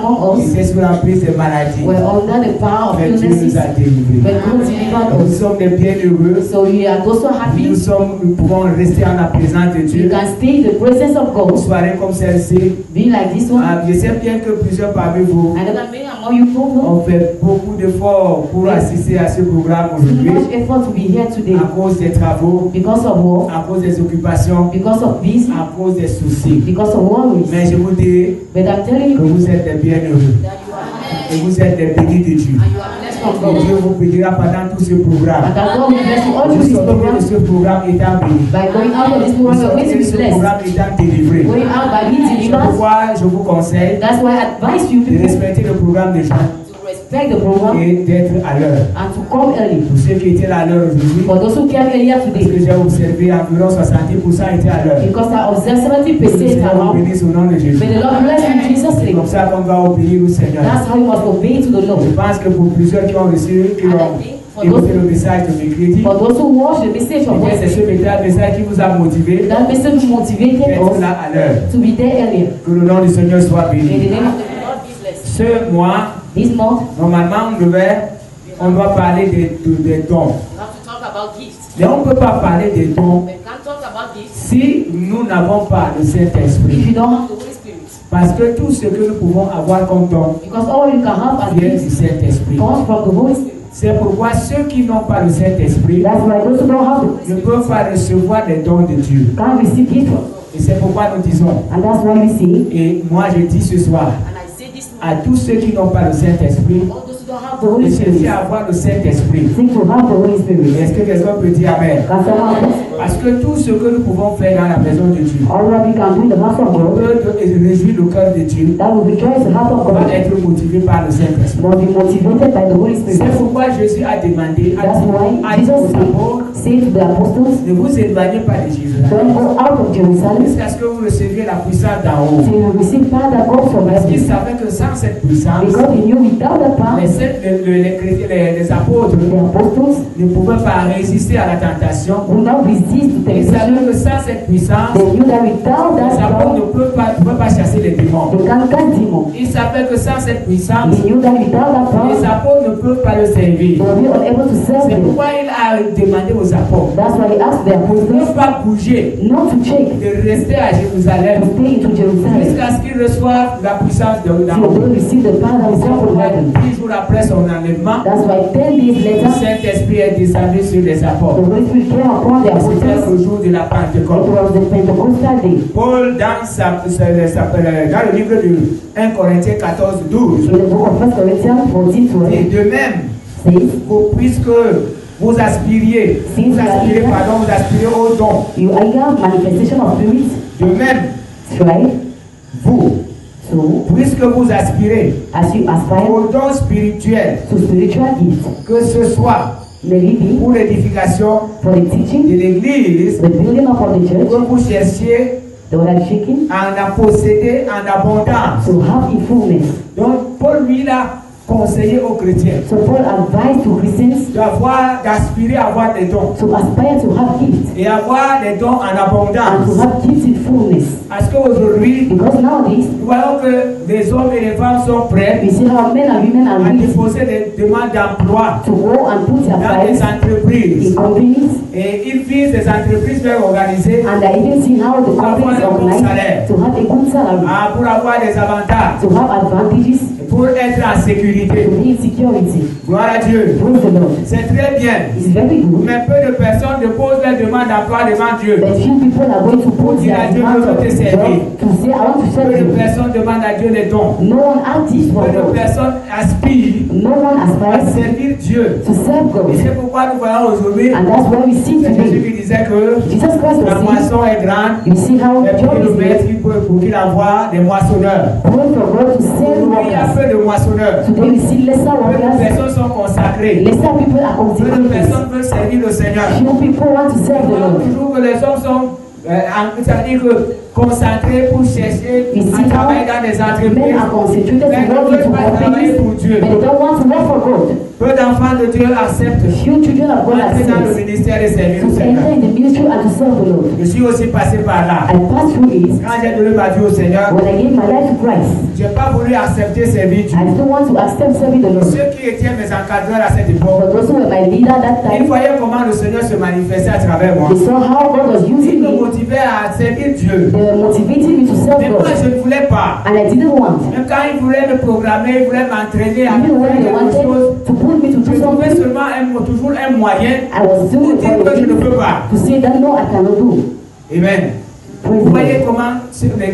among us étaient sous la prise des maladies. were under the power of Mais Dieu illnesses, nous a délivrés. but God delivered Nous us. sommes des bienheureux. So we are also happy. Nous pouvons rester en la présence de You Dieu. can stay in the presence of Une God. soirée comme celle-ci. Be like this one. Je sais bien que plusieurs parmi vous I know that many among you people ont fait beaucoup d'efforts pour assister à ce programme too aujourd'hui. much effort to be here today À cause des travaux, because of work, à cause des occupations, because of busy, à cause des soucis. because of worries. Mais je vous dis But I'm telling que you vous êtes des bienheureux. that you are blessed. Et vous êtes des bénis de Dieu. And you are blessed from Et God. Dieu vous bénira pendant tout ce programme. And that God will bless you all Vous through this sortez de program. ce programme étant béni. By going out of this Vous program, you're sortez going to de be ce blessed. programme étant délivré. Going out by being C'est delivered. pourquoi je vous conseille That's why I advise you de people respecter le programme de Jean to respect the program et d'être à l'heure. and to come early. Pour ceux qui étaient là à l'heure aujourd'hui, For those who came earlier parce que today, j'ai observé environ 70% étaient à l'heure. because I observed Que 70% le Seigneur vous around. bénisse au nom de Jésus. May the Lord bless you in Jesus' C'est name. comme ça qu'on va obéir au Seigneur. That's how you must obey to the Lord. Je pense que pour plusieurs qui ont reçu, qui ont écouté le message de mercredi, For those who watch the message of c'est ce God, message qui vous a motivé that message motivated d'être us là à l'heure. to be there earlier. Que le nom du Seigneur soit May béni. the name of the Lord be blessed. Ce mois, This month, normalement, on doit parler des dons. we have to talk about gifts. Mais on ne peut pas parler des dons We can't talk about gifts si nous n'avons pas le if Saint-Esprit. you don't have the Holy Spirit. Parce que tout ce que nous pouvons avoir comme don Because all you can have as vient gifts du Saint-Esprit. comes from the Holy Spirit. C'est pourquoi ceux qui n'ont pas le Saint-Esprit That's why those who don't have the Holy ne Spirit peuvent pas recevoir les dons de Dieu. can't receive gifts. Et c'est pourquoi nous disons, And that's why we say, et moi je dis ce soir, and I say this à tous ceux qui n'ont pas le Saint-Esprit, all those who don't have the Holy de Spirit, chercher à avoir le Saint-Esprit. seek to have the Holy Spirit. Est-ce que quelqu'un peut dire Amen? Can someone else? Parce que tout ce que nous pouvons faire dans la maison de Dieu, All that we can do in the house of God, peut réjouir le cœur de Dieu, that will rejoice the heart of va God, être motivé par le Saint-Esprit. must be motivated by the Holy Spirit. C'est pourquoi Jésus a demandé à That's why aux Jesus apôtres, said to the apostles, ne vous éloignez pas de Jésus, don't go out of Jerusalem jusqu'à ce que vous receviez la puissance d'en haut. till you receive power that comes from Parce qu'il heaven. savait que sans cette puissance, Because he knew without the power, les chrétiens, les apôtres the apostles ne pouvaient pas résister à la tentation. would not resist the Ils temptation. savaient que sans cette puissance, They knew that without les that apôtres power, ne pouvaient pas chasser les démons. they can't cast demons. Ils savaient que sans cette puissance, They knew that without that les power, apôtres ne peuvent pas le they servir. will be unable to serve C'est them. pourquoi il a demandé aux apôtres That's why he asked the de ne apostles pas bouger, not to shake, de rester à Jérusalem to stay into Jerusalem, jusqu'à ce qu'ils reçoivent la puissance de d'en till haut. they receive the power that is come from heaven. 10 jours après son enlèvement, That's why 10 days le later, Saint-Esprit est descendu sur les the apôtres. Holy Spirit came upon the C'était apostles. le jour de la It Pentecôte. was the Pentecostal day. Paul, dans le livre de 1 Corinthiens 14, 12, In the book of 1 Corinthians 14, et 12, de même, says, puisque vous aspirez au don, you are manifestation of spirit, de même, strive, vous, so puisque vous aspirez as you aspire au don spirituel, to spiritual gifts, que ce soit maybe be pour l'édification for the teaching, de l'Église, the building up of the church, que vous cherchiez the word shaking, à en posséder en abondance. to have in fullness. Donc, Paul, lui, l'a conseillé aux chrétiens So Paul advised to Christians d'aspirer à avoir des dons to aspire to have gifts et avoir des dons en and to abondance. have gifts in fullness. Parce qu'aujourd'hui, Because nowadays, nous voyons que les hommes et les femmes sont prêts we see how men and women are à ready déposer des demandes d'emploi to go and put their dans des files in entreprises. companies, Et ils visent des entreprises bien organisées and I even see how the company is organized to have a good salary, pour avoir des avantages, to have advantages, pour être en sécurité. to be in security. Gloire à Dieu. Praise the Lord. C'est très bien. It's very good. Mais peu de personnes déposent leurs demandes d'emploi devant Dieu. But few people are going to put their demands of job to say, I want to Peu serve de you. personnes demandent à Dieu les dons. No one asks for Peu de God. personnes aspirent No one à aspires servir Dieu. to serve Et God. c'est pourquoi nous voyons aujourd'hui, And that's why we see c'est Jésus today. qui disait que Jesus Christ la was saying, moisson est grande, you see how mais pour job le is maître, great. pour qu'il envoie des moissonneurs. Pray for God to send Aujourd'hui, il y a workers. peu de moissonneurs. Today we see lesser Peu de workers. personnes sont consacrées. Lesser people are Peu de consecrated. personnes veulent servir le Seigneur. Few people want to serve the On voit Lord. toujours que les hommes sont, c'est-à-dire que concentrés pour chercher You see à travailler how dans des men entreprises. are concentrated Mais to ne work veulent into pas travailler pour companies, Dieu. but they don't want to work for God. Peu d'enfants de Dieu acceptent Few children of God d'entrer dans le accept ministère et servir to au Seigneur. enter in the ministry and to serve the Lord. Je suis aussi passé par là. I passed through it Quand j'ai donné ma vie au Seigneur, when I gave my life to Christ. je n'ai pas voulu accepter servir Dieu. I didn't want to accept serving the Lord. Ceux qui étaient mes encadreurs à cette époque, But those who were my leader at that ils time, voyaient comment le Seigneur se manifestait à travers moi. they saw how God was Ils using me me. motivaient à servir Dieu. They were motivating me to serve Mais moi, God. je ne voulais pas. And I didn't want. Même quand ils voulaient me programmer, ils voulaient m'entraîner à Even when faire they quelque chose, wanted to put me to je do trouvais something, seulement toujours un moyen I was pour doing it dire for que je ne the peux pas. to say that no, I cannot do. Amen. Praise Vous voyez God. comment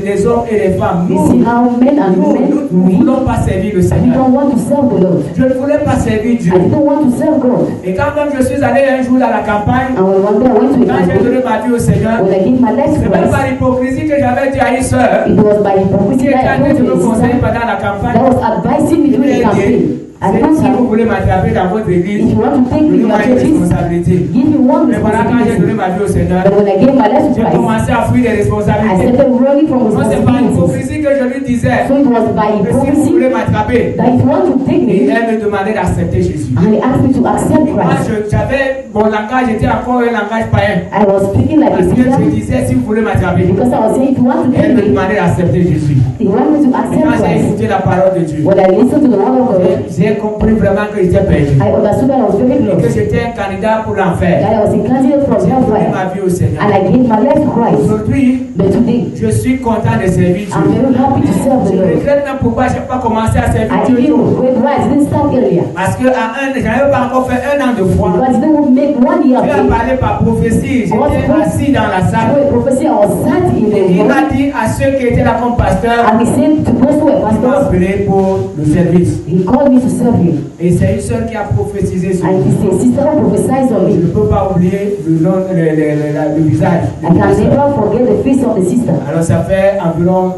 les hommes et les femmes, You see nous, how men and nous women ne we voulons pas servir le I Seigneur. don't want to serve the Lord. Je ne voulais pas servir Dieu. I didn't want to serve God. Et quand même je suis allé un jour dans la campagne, And when one day I went to a quand j'ai campaign, donné ma vie au Seigneur, when I gave my life to c'est même Christ, par hypocrisie que j'avais dit à une soeur it was by qui hypocrisy était that I en train told de me to a conseiller sister pendant la that campagne. was advising me Je lui during ai the campaign. dit, I told si vous her, voulez m'attraper dans votre église, if you want to take me to donnez-moi your une churches, responsabilité. give me one Mais voilà, quand j'ai donné responsibility. ma vie au Seigneur, But when I gave my life to j'ai Christ, commencé à fuir les I responsabilités. started running from Moi, c'est par responsibilities. hypocrisie que je lui disais So it was by que si vous hypocrisy voulez m'attraper, that if you want to take et me, elle me demandait d'accepter Jésus. and he asked me to accept Et moi, Christ, j'avais mon langage était encore un langage païen. I was speaking like a Parce que je Christian disais, si vous voulez m'attraper, because I was saying, if you want to elle take me me, demandait d'accepter Jésus. he wanted me to Et accept quand j'ai Christ. écouté la parole de Dieu, When I listened to the word of God, j'ai compris vraiment que j'étais perdu. I understood that I was very Et que lost. j'étais un candidat pour l'enfer. That I was a candidate from J'ai donné hellfire. ma vie au Seigneur. And I gave my life to Christ. Aujourd'hui, But today, je suis content de servir I'm Dieu. very happy to serve the Je Lord. regrette même pourquoi je n'ai pas commencé à servir I Dieu. didn't regret why I didn't start earlier. Parce que je n'avais pas encore fait un an de foi. Because I didn't make 1 year of Dieu a faith. parlé par prophétie. J'étais assis dans la So salle. a prophecy, I was sat in Et the il m'a room, dit à ceux qui étaient là comme pasteurs, and he said to those who were il m'a pastors, appelé pour le service. he called me to serve him. Et c'est une sœur qui a prophétisé sur And moi. he said, sister who prophesied on Je ne me. peux pas oublier le nom, le visage. I can never forget the face of the sister. Alors ça fait environ,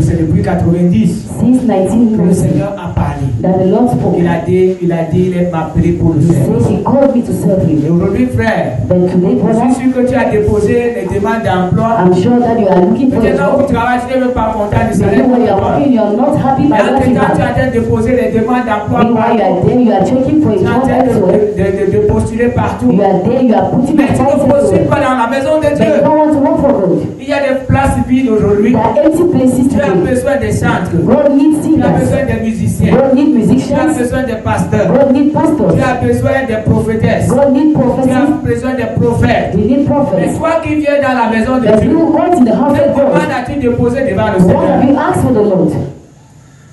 c'est depuis 90 Since que le 1990, Seigneur a parlé. that the Lord spoke. Il a dit, il m'a appelé pour le He service. said he called me to serve Et him. aujourd'hui, frère, But today, je brother, suis sûr que tu as déposé les demandes d'emploi. I'm sure that you are looking for a Peut-être là où job. tu travailles, tu n'es même pas content du Maybe salaire. when you are working, you are not happy Mais by en what tout you temps, tu es en have. train de déposer les demandes d'emploi Meanwhile, you are partout. there, you are checking for a Tu es en job train elsewhere. de postuler partout. You are there, you are putting Mais your tu ne files postules everywhere. pas dans la maison de But you Dieu. don't want to work for God. Il y a des places vides aujourd'hui. There are empty places Tu as today. besoin des chantres. God needs Tu as besoin singers. des musiciens. God needs Tu as musicians. besoin des pasteurs. God needs Tu pastors. as besoin des prophétesses. God needs Tu as prophecies. besoin des prophètes. We need Mais prophets. toi qui viens dans la maison de But Dieu, you want in the house quelle of God. demande as-tu déposé devant le What Seigneur? have you asked for the Lord?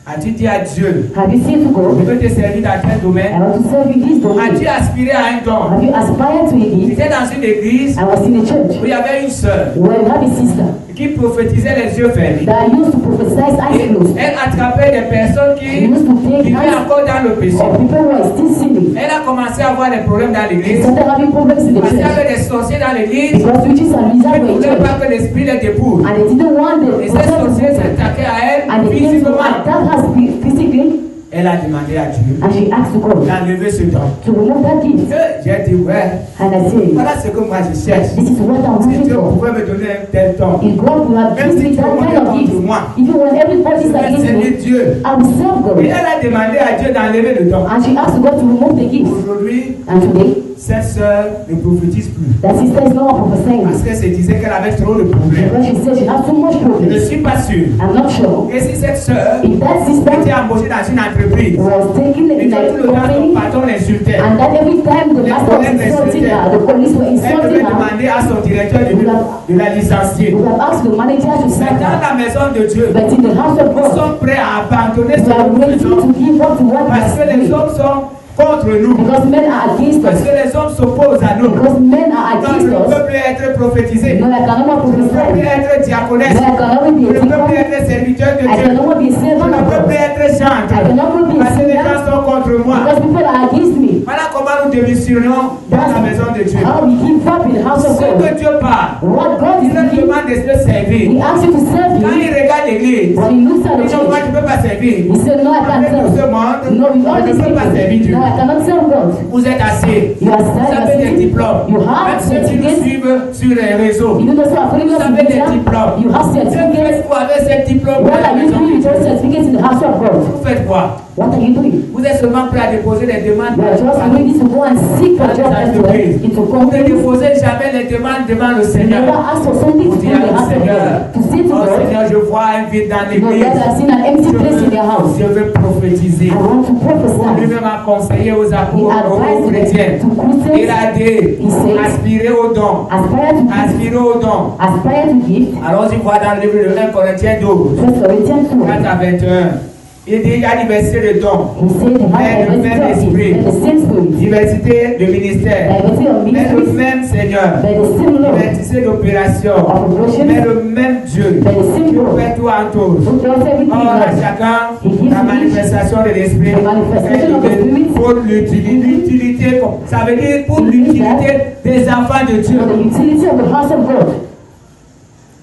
As-tu dit à Dieu, Have you said to je God, veux te servir dans quel I domaine? want to serve you this As-tu domain? aspiré à un don? Have you aspired to a gift? J'étais dans une église I was in a church où il y avait une sœur where you have a sister qui prophétisait les yeux fermés. that used to prophesy eyes Et closed. elle attrapait des personnes She qui used to take vivaient hands encore dans le péché. of people who are still sinning. Elle a commencé à avoir des problèmes dans She l'église started having problems in the parce qu'il y church avait des sorciers dans l'église because witches and qui wizards ne were in voulaient church pas que l'esprit les dépouille. and they didn't want the Et ces sorciers s'attaquaient à elle and they came to physiquement. attack her physically, Elle a demandé à Dieu and she asked God d'enlever ce don. to remove that gift. J'ai dit, ouais, And I said, voilà ce que moi je cherche. this is what I'm Si looking Dieu for. pouvait me donner un tel don, If God will have given me that kind of gift, even when everybody je is vais against servir me, Dieu. I will serve Et God. elle a demandé à Dieu d'enlever le don. And she asked God to remove the gift. Aujourd'hui, And today, cette sœur ne prophétise plus. that sister is no more prophesying Parce qu'elle se disait qu'elle avait trop de problèmes. because she said she has too much Je ne problems. suis pas sûr. I'm not sure Et si cette sœur if that sister était embauchée dans une entreprise, was taken et in que a tout le temps son company, patron l'insultait, and that every time the master was insulting her, the police were elle devait insulting her, demander à son directeur de la licencier. we have asked the manager to Mais sack dans her. la maison de Dieu, But in the house of nous God, sommes prêts à abandonner we ce are que nous ready faisons to give up to what we parce que are les doing. hommes sont contre nous, Because men are against parce us. que les hommes s'opposent à nous. Because men are Non, je against ne us. peux plus être prophétisé. No, I cannot Je ne peux plus prophesy. être diaconesse. No, I cannot be Je a ne peux plus deacon. être serviteur de I Dieu. cannot be a Je servant ne of peux plus God. être chanteur. I cannot be a Parce que les singer gens sont contre moi. because people are against me. Voilà comment nous démissionnons dans la maison de Dieu. How we give up in the house of Ce God. que Dieu parle, What God il is leur doing, demande de se servir. He asks you to serve Quand Him. il regarde l'église, When He looks at il the dit, moi, church, je ne peux pas servir. He said, no, I can't Avec tout ce serve. monde, No, with on all ne these peut pas servir people. Dieu. No, I cannot serve God. Vous êtes assez. You are Vous avez des standing. diplômes. You have Même ceux qui nous certificates. suivent sur les réseaux. You know, so I'm putting Vous us in avez des media. diplômes. You have Que certificates. faites-vous avec ces diplômes What dans la are you maison doing de with Dieu? your certificates in the house of God? Vous faites quoi? What are you doing? Vous êtes seulement prêt à déposer des demandes You are just ready to go and seek a job elsewhere. Into Vous ne companies. déposez jamais les demandes devant le You Seigneur. never ask for something Vous to dites do in the au house of Seigneur, God. To say to oh God, Seigneur, je vois un vide dans no, l'église. God has seen an empty place in their house. Je veux prophétiser. I want to Pour prophesy. lui-même à conseiller aux He apôtres, aux advised chrétiens. them to Il Christians, a dit, He says, aspirez au don. aspire to give, Aspirez au don. aspire to give. Alors, il voit dans le livre de 1 Corinthiens 12, 1 Corinthians 2. 4 à 21. Il dit, il y a diversité de dons, He said you have Mais le même diversity of esprit. gifts, but the same spirit, diversité de ministères, diversity of mais le ministries, même Seigneur, but the same Lord, diversité d'opérations, of operations, mais le même Dieu but the same qui God, fait tout en tous. who does everything Or à right. chacun He gives la each manifestation de l'esprit the manifestation of the Spirit. pour l'utilité, ça veut dire pour l'utilité des enfants de Dieu. For the utility of the house of God.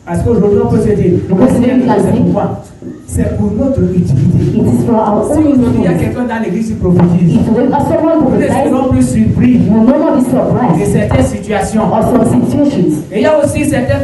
Parce qu'aujourd'hui on peut se dire, Because today we can c'est say, pourquoi? C'est pour notre utilité. it is for our Si own aujourd'hui il y a use. quelqu'un dans l'église qui prophétise, If we have someone nous ne prophesies, serons plus surpris you will no more be de surprised certaines situations. of some situations. Et il y a aussi certaines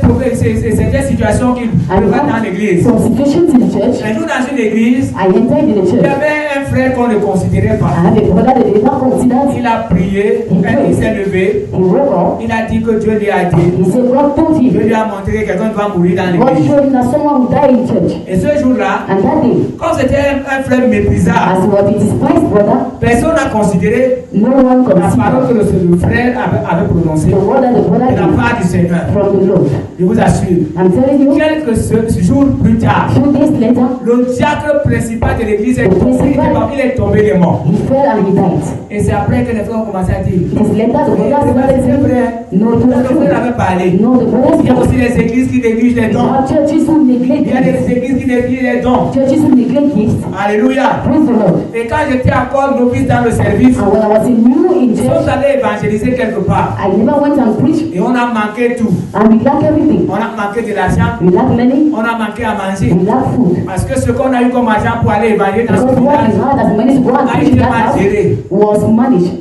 situations qui And we prévalent dans have l'église. some situations in the church. Un jour dans une église, I entered in the il y church. avait un frère qu'on ne considérait pas. I have a brother that did not consider. Il a prié, quand il s'est levé, He woke up. il a dit que Dieu lui a dit. He said God told Dieu him. lui a montré que quelqu'un doit mourir dans God l'église. showed him that someone would die in church. Et ce jour-là, And that day, comme c'était un frère méprisable, as he was a despised brother, personne n'a considéré no one la parole considered que le frère avait prononcée the word that the de brother la gave part du Seigneur. from the Lord. Je vous assure. I'm telling you, Quelques jours plus tard, 2 days later, le diacre principal de l'église est tombé, il est tombé, il est mort. he fell and he died. Et c'est après que les frères ont commencé à dire. It is later the brother C'est started c'est saying, vrai. no, it Le was true. frère avait parlé. No, the brother Il y a aussi said, des églises qui négligent les there dons. are churches who neglect Il y a des gifts. églises qui négligent les dons. Churches who neglect gifts. Alléluia. Praise the Lord. Et quand j'étais encore novice dans le service, And when I was in new in nous sommes church, allés évangéliser quelque part. I never went and preached, Et on a manqué tout. and we lack everything. On a manqué de l'argent. We lack money, On a manqué à manger. we lack food. Parce que ce qu'on a eu comme argent pour aller évangéliser dans Because ce what we village had as money to go and a preach in été that mal house géré. was managed.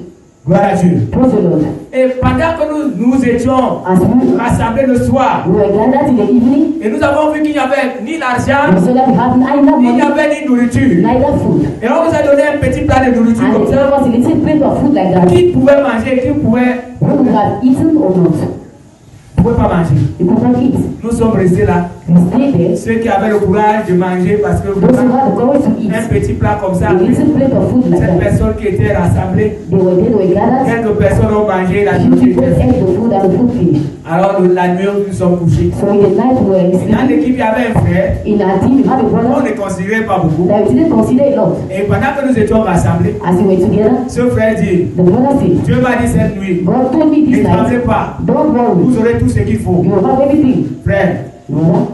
Gloire à Dieu. Praise the Lord. Et pendant que nous étions As we rassemblés le soir, were gathered in the evening, et nous avons vu qu'il n'y avait ni l'argent, we saw that we had neither il n'y money, avait ni nourriture. neither food. Et on nous a donné un petit plat de nourriture And comme they ça. gave us a little plate of food like that. Qui pouvait manger, qui pouvait Whether we had eaten or not, pas manger. we could not eat. Nous sommes restés là. We stayed there. Ceux qui avaient le courage de manger parce que Those who had the courage to eat, un petit plat comme ça, a little plate of food like cette that. personne qui était rassemblée, They were gathered. quelques personnes ont mangé, la Few nourriture people était faite. ate the food and the food finished. Alors la nuit, nous sommes couchés. So in the night we were Et dans sleeping. l'équipe, il y avait un frère, In our team, we had a on brother ne considérait pas beaucoup. that we didn't consider a lot. Et pendant que nous étions rassemblés, As we were together, ce frère dit, the brother said, Dieu m'a dit cette nuit, God told me ne this tremblez night, pas, don't worry, vous aurez tout ce qu'il faut. you will have everything. Frère, Brother,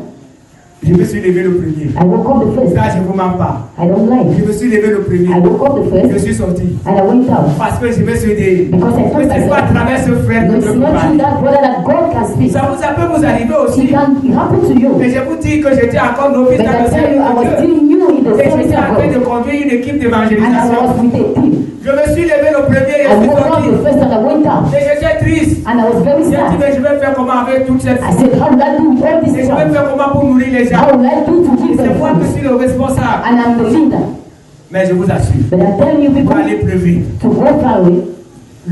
je me suis levé le premier. I woke up the first. Ça, je ne vous mens pas. I don't lie. Je me suis levé le premier. I woke up the Je first suis sorti. and I went out. Parce que je me suis dit, Because I mais told c'est pas à myself, travers ce frère no, que it's je peux not through parler. that brother that God can speak. Ça peut vous arriver It aussi. can happen to you. Mais je vous dis que j'étais encore novice But dans le I tell you, I was service de still new in the Dieu. Et service j'étais en train of de God. conduire une équipe And I d'évangélisation. was with a team. Je me suis levé le premier et I je suis woke up sorti. the first and I went out. Et j'étais triste. And I was very J'ai dit, sad. mais je vais faire comment avec toute cette I said, how will I do with all Et this je vais stuff? faire comment pour nourrir les gens. How will I do to give C'est them moi qui food? suis le responsable. And I'm the leader. Mais je vous assure, But I'm telling you pour people aller plus vite. to go far away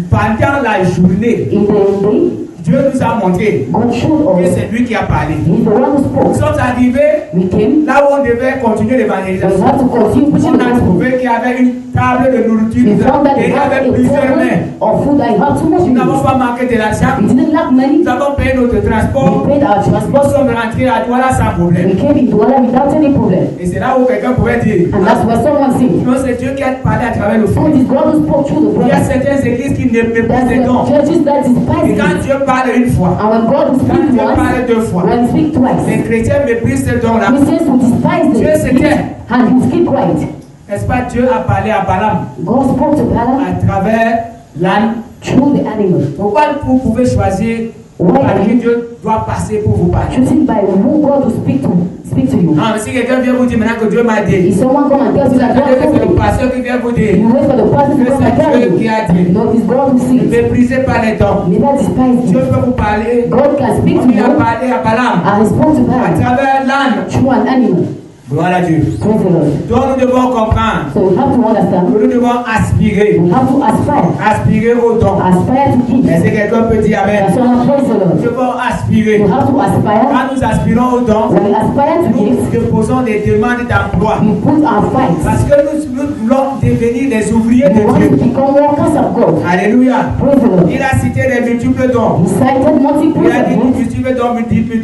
Pendant la journée, in the day, Dieu nous a montré God showed que us c'est lui qui a parlé. He's the one who Nous spoke. sommes arrivés We came, là où on devait continuer we l'évangélisation. had to continue preaching On the a gospel. trouvé qu'il y avait une table de nourriture We found that et we il y had avait a plusieurs mains. table of food. I had too much Nous n'avons food. pas manqué de l'argent. We didn't lack money. Nous avons payé notre We transport. paid our Nous transport. sommes rentrés à Douala sans problème. We came in Douala without any problem. Et c'est là où quelqu'un pouvait dire, And that's where someone said, non, c'est Dieu qui a parlé à travers le oh, fond. this God who spoke through the Il y a prophet. certaines églises qui ne méprisent That's les the dons. churches that Et despise quand it. Dieu parle une fois, And when God will quand speak Dieu once, parle deux fois, when he speaks twice, les chrétiens méprisent ces dons-là. Christians will despise Dieu the se gift tait. and he keep quiet. N'est-ce pas, Dieu a parlé à Balaam God spoke to Balaam à travers l'âne through the animal. Pourquoi vous pouvez choisir par qui Dieu doit passer pour vous parler? Choosing by who God will speak to you. Ah, mais si quelqu'un vient vous dire maintenant que Dieu m'a dit, If someone come and tells you that God c'est told le me, pasteur qui vient vous dire, you wait for the person to que come and c'est tell Dieu qui you. a dit. No, it's God who Ne sees. méprisez pas les dons. Never despise Dieu you. peut vous parler. God can speak to Il a you parlé à Balaam and respond to à God travers l'âne. through an animal. Gloire à Dieu. Praise the Lord. Donc nous devons comprendre So we have to understand. que nous devons aspirer, We have to aspire. aspirer au don. Aspire to give. Est-ce que quelqu'un peut dire Amen? That's why praise the Nous Lord. devons aspirer. We have to aspire. Quand nous aspirons au don, When we aspire to nous give, déposons des demandes d'emploi. we put our fight. Parce que nous voulons devenir des ouvriers We de want to Dieu. become workers of God. Alléluia. Praise the Lord. Il a cité les multiples dons. He cited multiple Il a dit gifts. multiples dons, multiples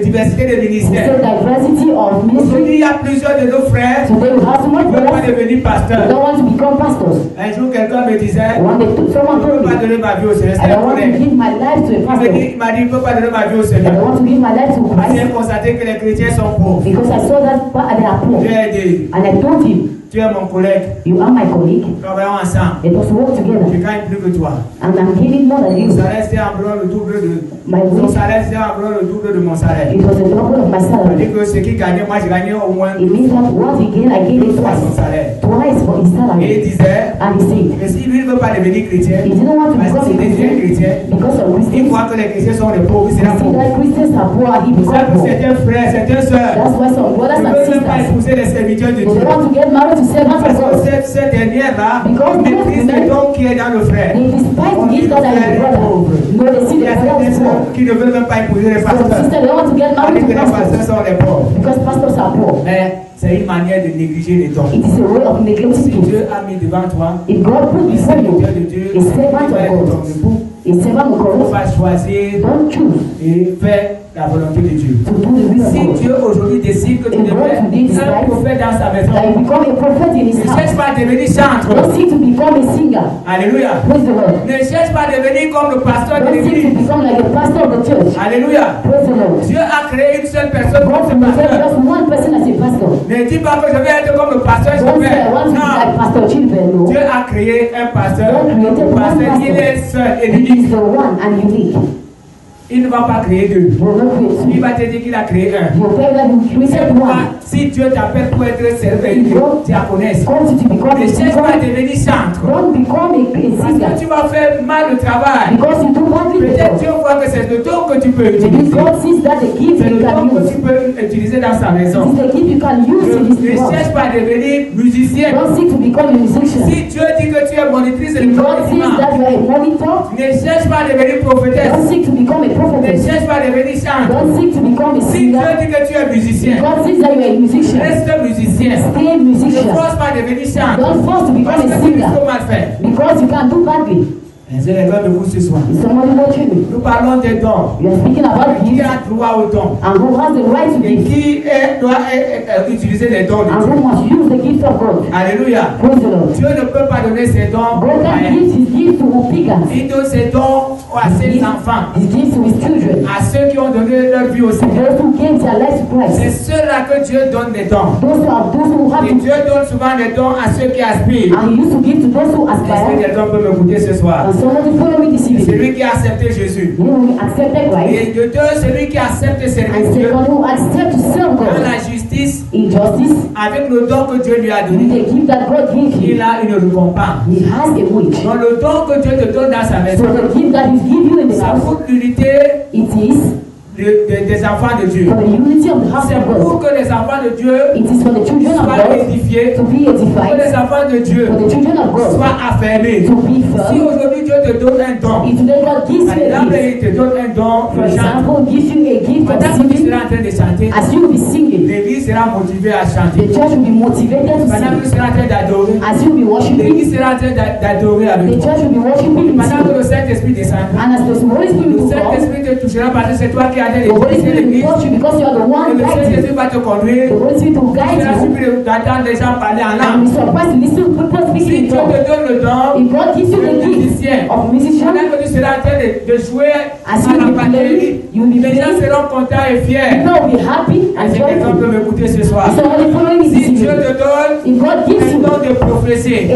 diversité de He ministères. said diversity of Aujourd'hui, ministry. il y a plusieurs de nos frères Today we have so much qui ne veulent pas brothers devenir who pasteurs. don't want to become pastors. Un jour, quelqu'un me disait, One day someone je ne told peux pas me, donner ma vie au Seigneur. I C'est un don't want to collègue. give my life to a pastor. Il m'a dit, je ne peux pas donner ma vie au I Seigneur. don't want to give my life to Parce que Christ j'ai constaté que les chrétiens sont pauvres. because I saw that they are poor. Je lui ai dit, And I told him, tu es mon collègue, you are my colleague. travaillons ensemble. Let us work Je together. gagne plus que toi. And I'm giving more than Mon you. salaire, c'est environ le double de... My Son wage, salaire, c'est environ le double de mon salaire. it was the double of my Ça veut salary. dire que ce qu'il gagnait, moi, je gagnais au moins It means that what he gained, I gave it deux fois son twice. salaire. Twice for his Et il salary. disait, And he said, mais si lui ne veut pas devenir chrétien, he didn't want to parce become a qu'il devient Christian chrétien, because of il Christians. voit que les chrétiens sont des pauvres, He c'est la see pauvre. that Christians are poor, he C'est becomes poor. un frère, c'est un soeur. That's why some brothers Ne and veut même pas sisters, épouser les serviteurs de they Dieu. don't want to get married to servants of Parce God. que cette dernière-là Because méprise le don qui est dans le frère. They despise On the dit gift le that frère I est brother. pauvre. No, they see Il y the a brother certaines is poor. sœurs qui ne veulent même pas épouser les So pasteurs. sister, they don't want to get On dit married que to les pasteurs pastors sont les pauvres. because pastors are poor. Mais c'est une manière de négliger les dons. It is a way of Si neglecting gifts. Dieu a mis devant toi If God put un before you serviteur de Dieu, a servant il va être of ton God, époux. a servant of Il God, va choisir don't choose et faire la volonté de Dieu. to do the will of Si God. Dieu aujourd'hui décide que tu And God deviens today un decides prophète dans sa maison, That you become a prophet in ne his cherche house. pas à devenir chantre. Don't seek to become a singer. Alléluia. Praise the Lord. Ne cherche pas à devenir comme le pasteur de Don't seek to l'église. become like a pastor of the church. Alléluia. Praise the Lord. Dieu a créé une seule personne God comme ce will pasteur. just one person as a pastor. Ne dis pas que je vais être comme le pasteur Don't say I Gilbert. want to be Non. like Pastor Chilbert. No. Dieu a créé un pasteur. God created Le one pasteur, il pastor. est seul et He unique. is the one and unique. Il ne va pas créer deux. He will not create Il two. va te dire qu'il a créé un. He will tell you that he C'est created pourquoi, one. si Dieu t'appelle pour être serveur, diaconesse, Cause you to become ne a cherche pas à singer. devenir chantre. Don't become a Parce singer. que tu vas faire mal le travail. Because you do badly Peut-être before. Dieu voit que c'est le don que tu peux Maybe utiliser. God sees that the gift C'est you le can don que use. tu peux utiliser dans sa It maison. is the gift you can use in Ne this world. cherche pas à devenir musicien. Don't seek to become a musician. Si Dieu dit que tu es monitrice de If God sees l'école, that you are a monitor, ne cherche pas à devenir prophétesse. don't seek to become a Ne prophet. cherche pas à devenir chantre. Don't seek to become a Si Dieu singer. dit que tu es musicien, God sees that you are a musician. reste musicien. Stay a Ne musician. force pas à devenir chantre. Don't force to become Parce a que tu singer risques mal faire. because you can do badly. Je regarde de vous ce soir. Is somebody watching me? Nous parlons des dons. You are speaking about Qui gifts a droit aux dons? and who has the right to Et give qui doit utiliser les dons de and Dieu? who must use the gift of God. Alléluia. Praise the Lord. Dieu ne peut pas donner ses dons aux God can païens. give his gift to pagans. Il donne ses dons à ses enfants, His gift to his children. à ceux qui ont donné leur vie au Seigneur. Those who gave their life to C'est Christ. ceux-là que Dieu donne des dons. Those who have Et to, Dieu donne souvent des dons à ceux qui aspirent. and he used to give to those who Est-ce que aspire. quelqu'un peut m'écouter ce soir? And somebody follow me this C'est evening. celui qui a accepté Jésus. You know, we accepted Christ. Et de deux, celui qui accepte de servir And Dieu second, who accept to serve dans God la justice in justice avec le don que Dieu lui a with donné. the gift that God gave Il him. a une récompense. He has a wage. Dans le don que Dieu te donne dans sa So maison, the gift that He give you in the ça house, pour l'unité it is des enfants de Dieu. for the unity of the house C'est of pour God. que les enfants de Dieu It is for the children of soient God édifiés, to be pour que edified, les enfants de Dieu for the children of God soient affermés. to be Si firm. aujourd'hui Dieu te donne un don, If today God gives par you a exemple, gift, il te donne un don for de chant, example, gives you a gift of pendant que tu singing, seras en train de chanter, as you will be singing, l'église sera motivée à the chanter. church will be motivated to Pendant que tu sing. seras en train d'adorer, As you will be worshiping, l'église sera en train d'adorer avec the toi. church will be worshiping with Pendant que you. le Saint-Esprit descendra, And as the Holy Spirit le will come, Saint-Esprit te touchera parce que c'est toi qui as the Holy dirigé Spirit will l'église. touch you because you are the Et one le guiding. Saint-Esprit va te conduire. The Holy Spirit will Tu guide seras you. surpris d'attendre les gens parler en And langue. be surprised to listen to people Si speaking in Dieu tongues. te donne le don, If God gives you the de gift musicien, of musician, pendant que tu seras en train de jouer as à you la will be batterie, playing, you will be les gens playing, seront contents et fiers. people will be happy and Est-ce que quelqu'un joyful. peut m'écouter ce soir? Somebody following me this Si Dieu evening. te donne If God gives un you don de prophétie.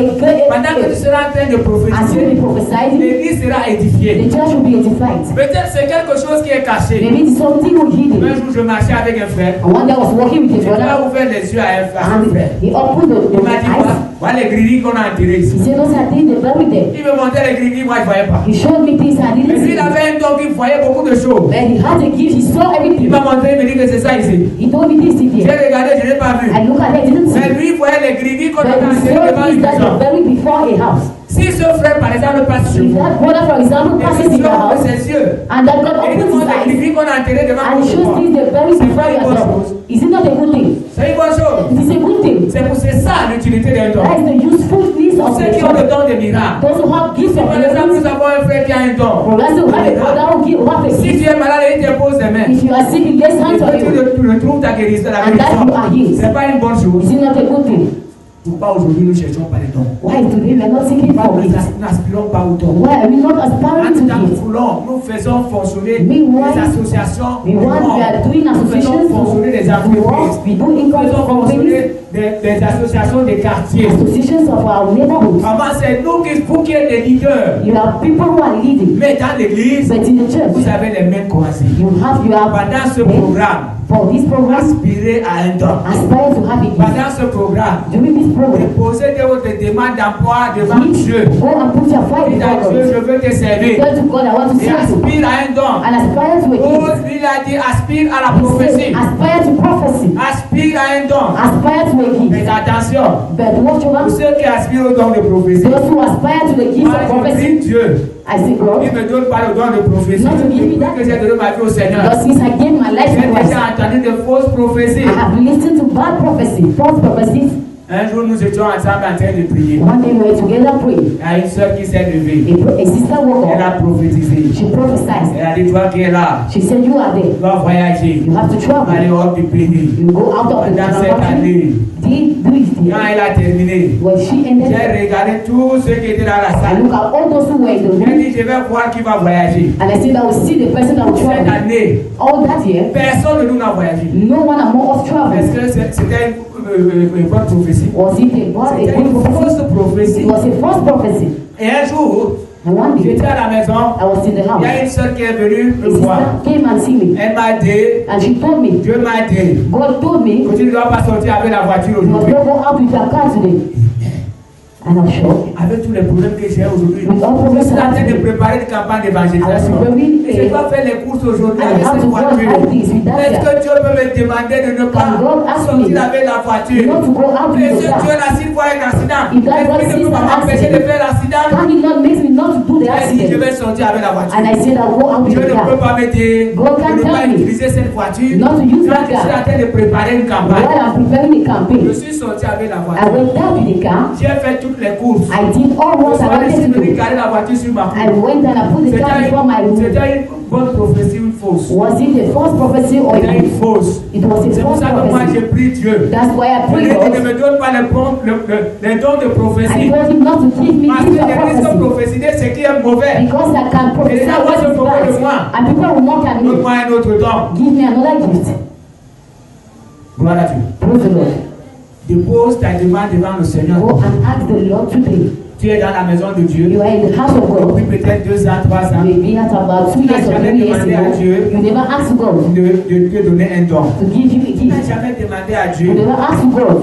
Pendant que tu seras en train de as you prophétiser, be prophesied, l'église sera the édifiée. church will be edified. Peut-être c'est quelque chose qui est caché. Maybe it's something we hid. Un jour, je marchais avec un frère. And one day I was walking with a Je vais brother, ouvert les yeux à son and frère. he opened the Il m'a dit, eyes. voilà les grilles qu'on a enterrées He ici. said, those are things they buried there. Il me montrait les grilles, moi je ne voyais pas. He showed me things I Mais didn't lui, see. il avait un don qui voyait beaucoup de choses. But he had a gift, he saw Il everything. m'a montré, il me dit que c'est ça ici. He told me this thing J'ai here. regardé, je n'ai pas vu. I look at it, I didn't see. Mais lui, il voyait les grilles qu'on But avait he enterrées saw devant une things that maison. they buried before a house. Si ce frère, par exemple, passe sur If vous, that brother, for example, et passes que in Dieu the ouvre house, ses yeux, and that God et il opens montre his les eyes, grilles qu'on a enterrées devant and he votre shows porte. things they buried C'est before pas une your bonne door, chose. is it not a good thing? C'est une bonne chose. It is a good thing. C'est ça l'utilité d'un don. That is the usefulness of Ceux the qui ont le church. don des miracles. Those who have gifts Si of par exemple miracles, nous avons un frère qui a un don, for us to have a brother who give what a si gift. tu es malade et il te pose des mains, If you are sick, he gets et hands on que you, tu retrouves ta guérison, la and that you guérison, are healed. c'est pas une bonne chose. Is it not a good thing? Pourquoi aujourd'hui nous ne cherchons pas les dons? Why today we are not seeking Pourquoi for nous gifts? n'aspirons pas aux dons? Why are we not aspiring to Nous gifts? voulons, nous faisons fonctionner Meanwhile, les associations, Meanwhile, we are doing nous faisons associations fonctionner les to entreprises, work. We do nous income faisons companies, fonctionner des associations des quartiers. associations of our neighborhoods. Avant, c'est nous qui faut qu'il y ait des leaders. You have people who are leading, Mais dans l'église, but in the vous church, avez les mains croisées. you have Pendant ce programme, for this program, aspirez à un don. aspire to have a gift. Pendant ce programme, During this program, déposez votre demande d'emploi devant Dieu. go and put your fight Dites before à Dieu, God. je veux te servir. Tell to God, I want to Et serve you. aspire à un don. And aspire to a Oh, gift. lui, il a dit, aspire à la He said, prophétie. aspire to prophecy. Aspire à un don. Aspire to a Mais gift. attention, But watch pour over ceux qui aspirent au don de prophétie, those who aspire to the gift moi, of je prophecy. prie Dieu. I say, Il God, ne me donne pas le don de prophétie. Not to give me that. Depuis que j'ai donné ma vie au Seigneur, because since I gave my life j'ai to Christ, déjà entendu de fausses prophéties. I have listened to bad prophecy, false prophecies. Un jour, nous étions ensemble en train de prier. One day we were together praying. Il y a une soeur qui s'est levée. A sister woke Elle up. a prophétisé. She prophesied. Elle a dit, toi qui es là, She said, you are there. tu dois voyager. You have to Aller travel. hors du pays. You go out of the Pendant cette country. année, Do it quand there. elle a terminé, When she ended, j'ai regardé tous ceux qui étaient dans la I salle. look at all those who were in the J'ai room, dit, je vais voir qui va voyager. and I said, I will see the person that will Cette travel. année, All that year, personne de nous n'a voyagé. no one among us Est-ce traveled. que c'était une bonne prophétie? Was it a C'était good une prophecy? fausse It prophétie. was a false prophecy. Et un jour, And one day, j'étais à la maison. I was in the Il y house. a une soeur qui est venue A me voir. sister came and see me, Elle m'a dit, and she told me, Dieu m'a dit, God told me, que tu ne dois pas sortir avec la voiture you must aujourd'hui. not go out with your car today. And I'm sure. Avec tous les problèmes que j'ai aujourd'hui, With all problems je suis en train de today, préparer une campagne d'évangélisation. Et je dois faire les courses aujourd'hui I avec have cette to go voiture. like this with that Est-ce car. que Dieu peut me demander de ne pas Can God ask me sortir avec la voiture? not to go out with Mais the si car? Dieu n'a s'il voit un accident, If that est-ce God qu'il ne sees peut pas an m'empêcher de accident, faire l'accident? Can he not make me not to do the J'ai dit, je accident? vais sortir avec la voiture. And I said, I'll go out with Dieu the ne peut car. pas me dire God de can't ne pas tell me utiliser cette voiture not to use quand that je suis car. en train de préparer une campagne. While I'm preparing a Je campaign, suis sorti avec la I voiture. went down to the car. J'ai fait toutes les courses. I did all Je what suis I allé wanted to venir do. garer la voiture sur ma I cour. went and I put the car before my room. C'était une bonne prophétie ou une fausse? Was it a false prophecy or C'était une it fausse. was a C'est pour false ça que moi prophecy? j'ai pris Dieu. That's why I Je prayed lui ai dit, ne God. me donne pas les dons de I prophétie. told him not to give me Parce que gift of je risque de prophecy prophétiser ce qui est mauvais. because I can prophesy Et là, moi, what je is propose de moi. bad, and people will mock at me. Donne-moi un autre don. Give me another gift. Gloire à Dieu. Praise the Lord. Dépose ta demande devant le Seigneur. Go and ask the Lord today. Tu es dans la maison de Dieu. You are in the house of Depuis God. peut-être 2 ans, 3 ans. Maybe at about 2 years or 3 years ago, you never asked God De te donner un don. to give you a Tu n'as gift. jamais demandé à You Dieu never asked God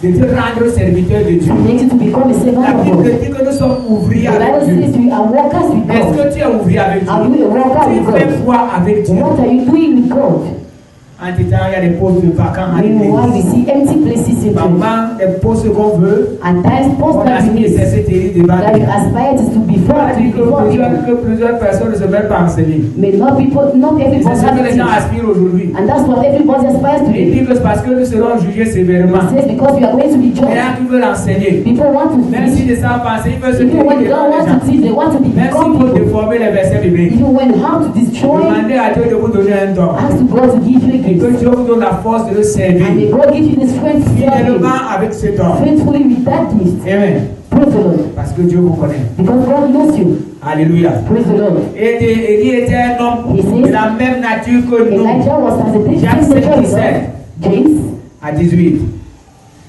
de te rendre serviteur de Dieu. to make you to become a servant La of Bible God. dit que nous sommes ouvriers The avec Bible Dieu. says we are workers with Est-ce God. que tu es ouvrier avec Are Dieu? you a worker Tu with fais God? quoi avec Dieu? What are you doing with God? En tout temps, il y a des postes vacants à Meanwhile, we l'église. see empty places in church. Maman, les postes qu'on veut, At times, post on a that you signé need, ces séries devant that you nous. aspire to be On before a dit people. que plusieurs personnes ne se mettent pas enseigner. May not people, not Et everybody c'est ce que have les gens it. aspirent aujourd'hui. And that's what everybody aspires to Ils be. disent que c'est parce que nous serons jugés sévèrement. It says because we are going to be Il y judged. a qui veulent enseigner. People want to Même s'ils teach. ne savent pas enseigner, ils veulent se Even when tenir they devant don't les want gens. to teach, they want to Même s'il become faut people. déformer les versets bibliques. Even when how to destroy, Demandez à Dieu de vous donner un don. ask to God to give you a Et que gift. Dieu vous donne la force de le And servir. may God give you the strength to serve Him Fidèlement avec ce don. faithfully with that gift. Amen. Praise the Lord. Parce que Dieu vous connaît. Because God knows you. Alléluia. Praise the Lord. Et Élie était un homme de la même nature que nous. Elijah was as a Jacques different nature 7, with God. James à 18.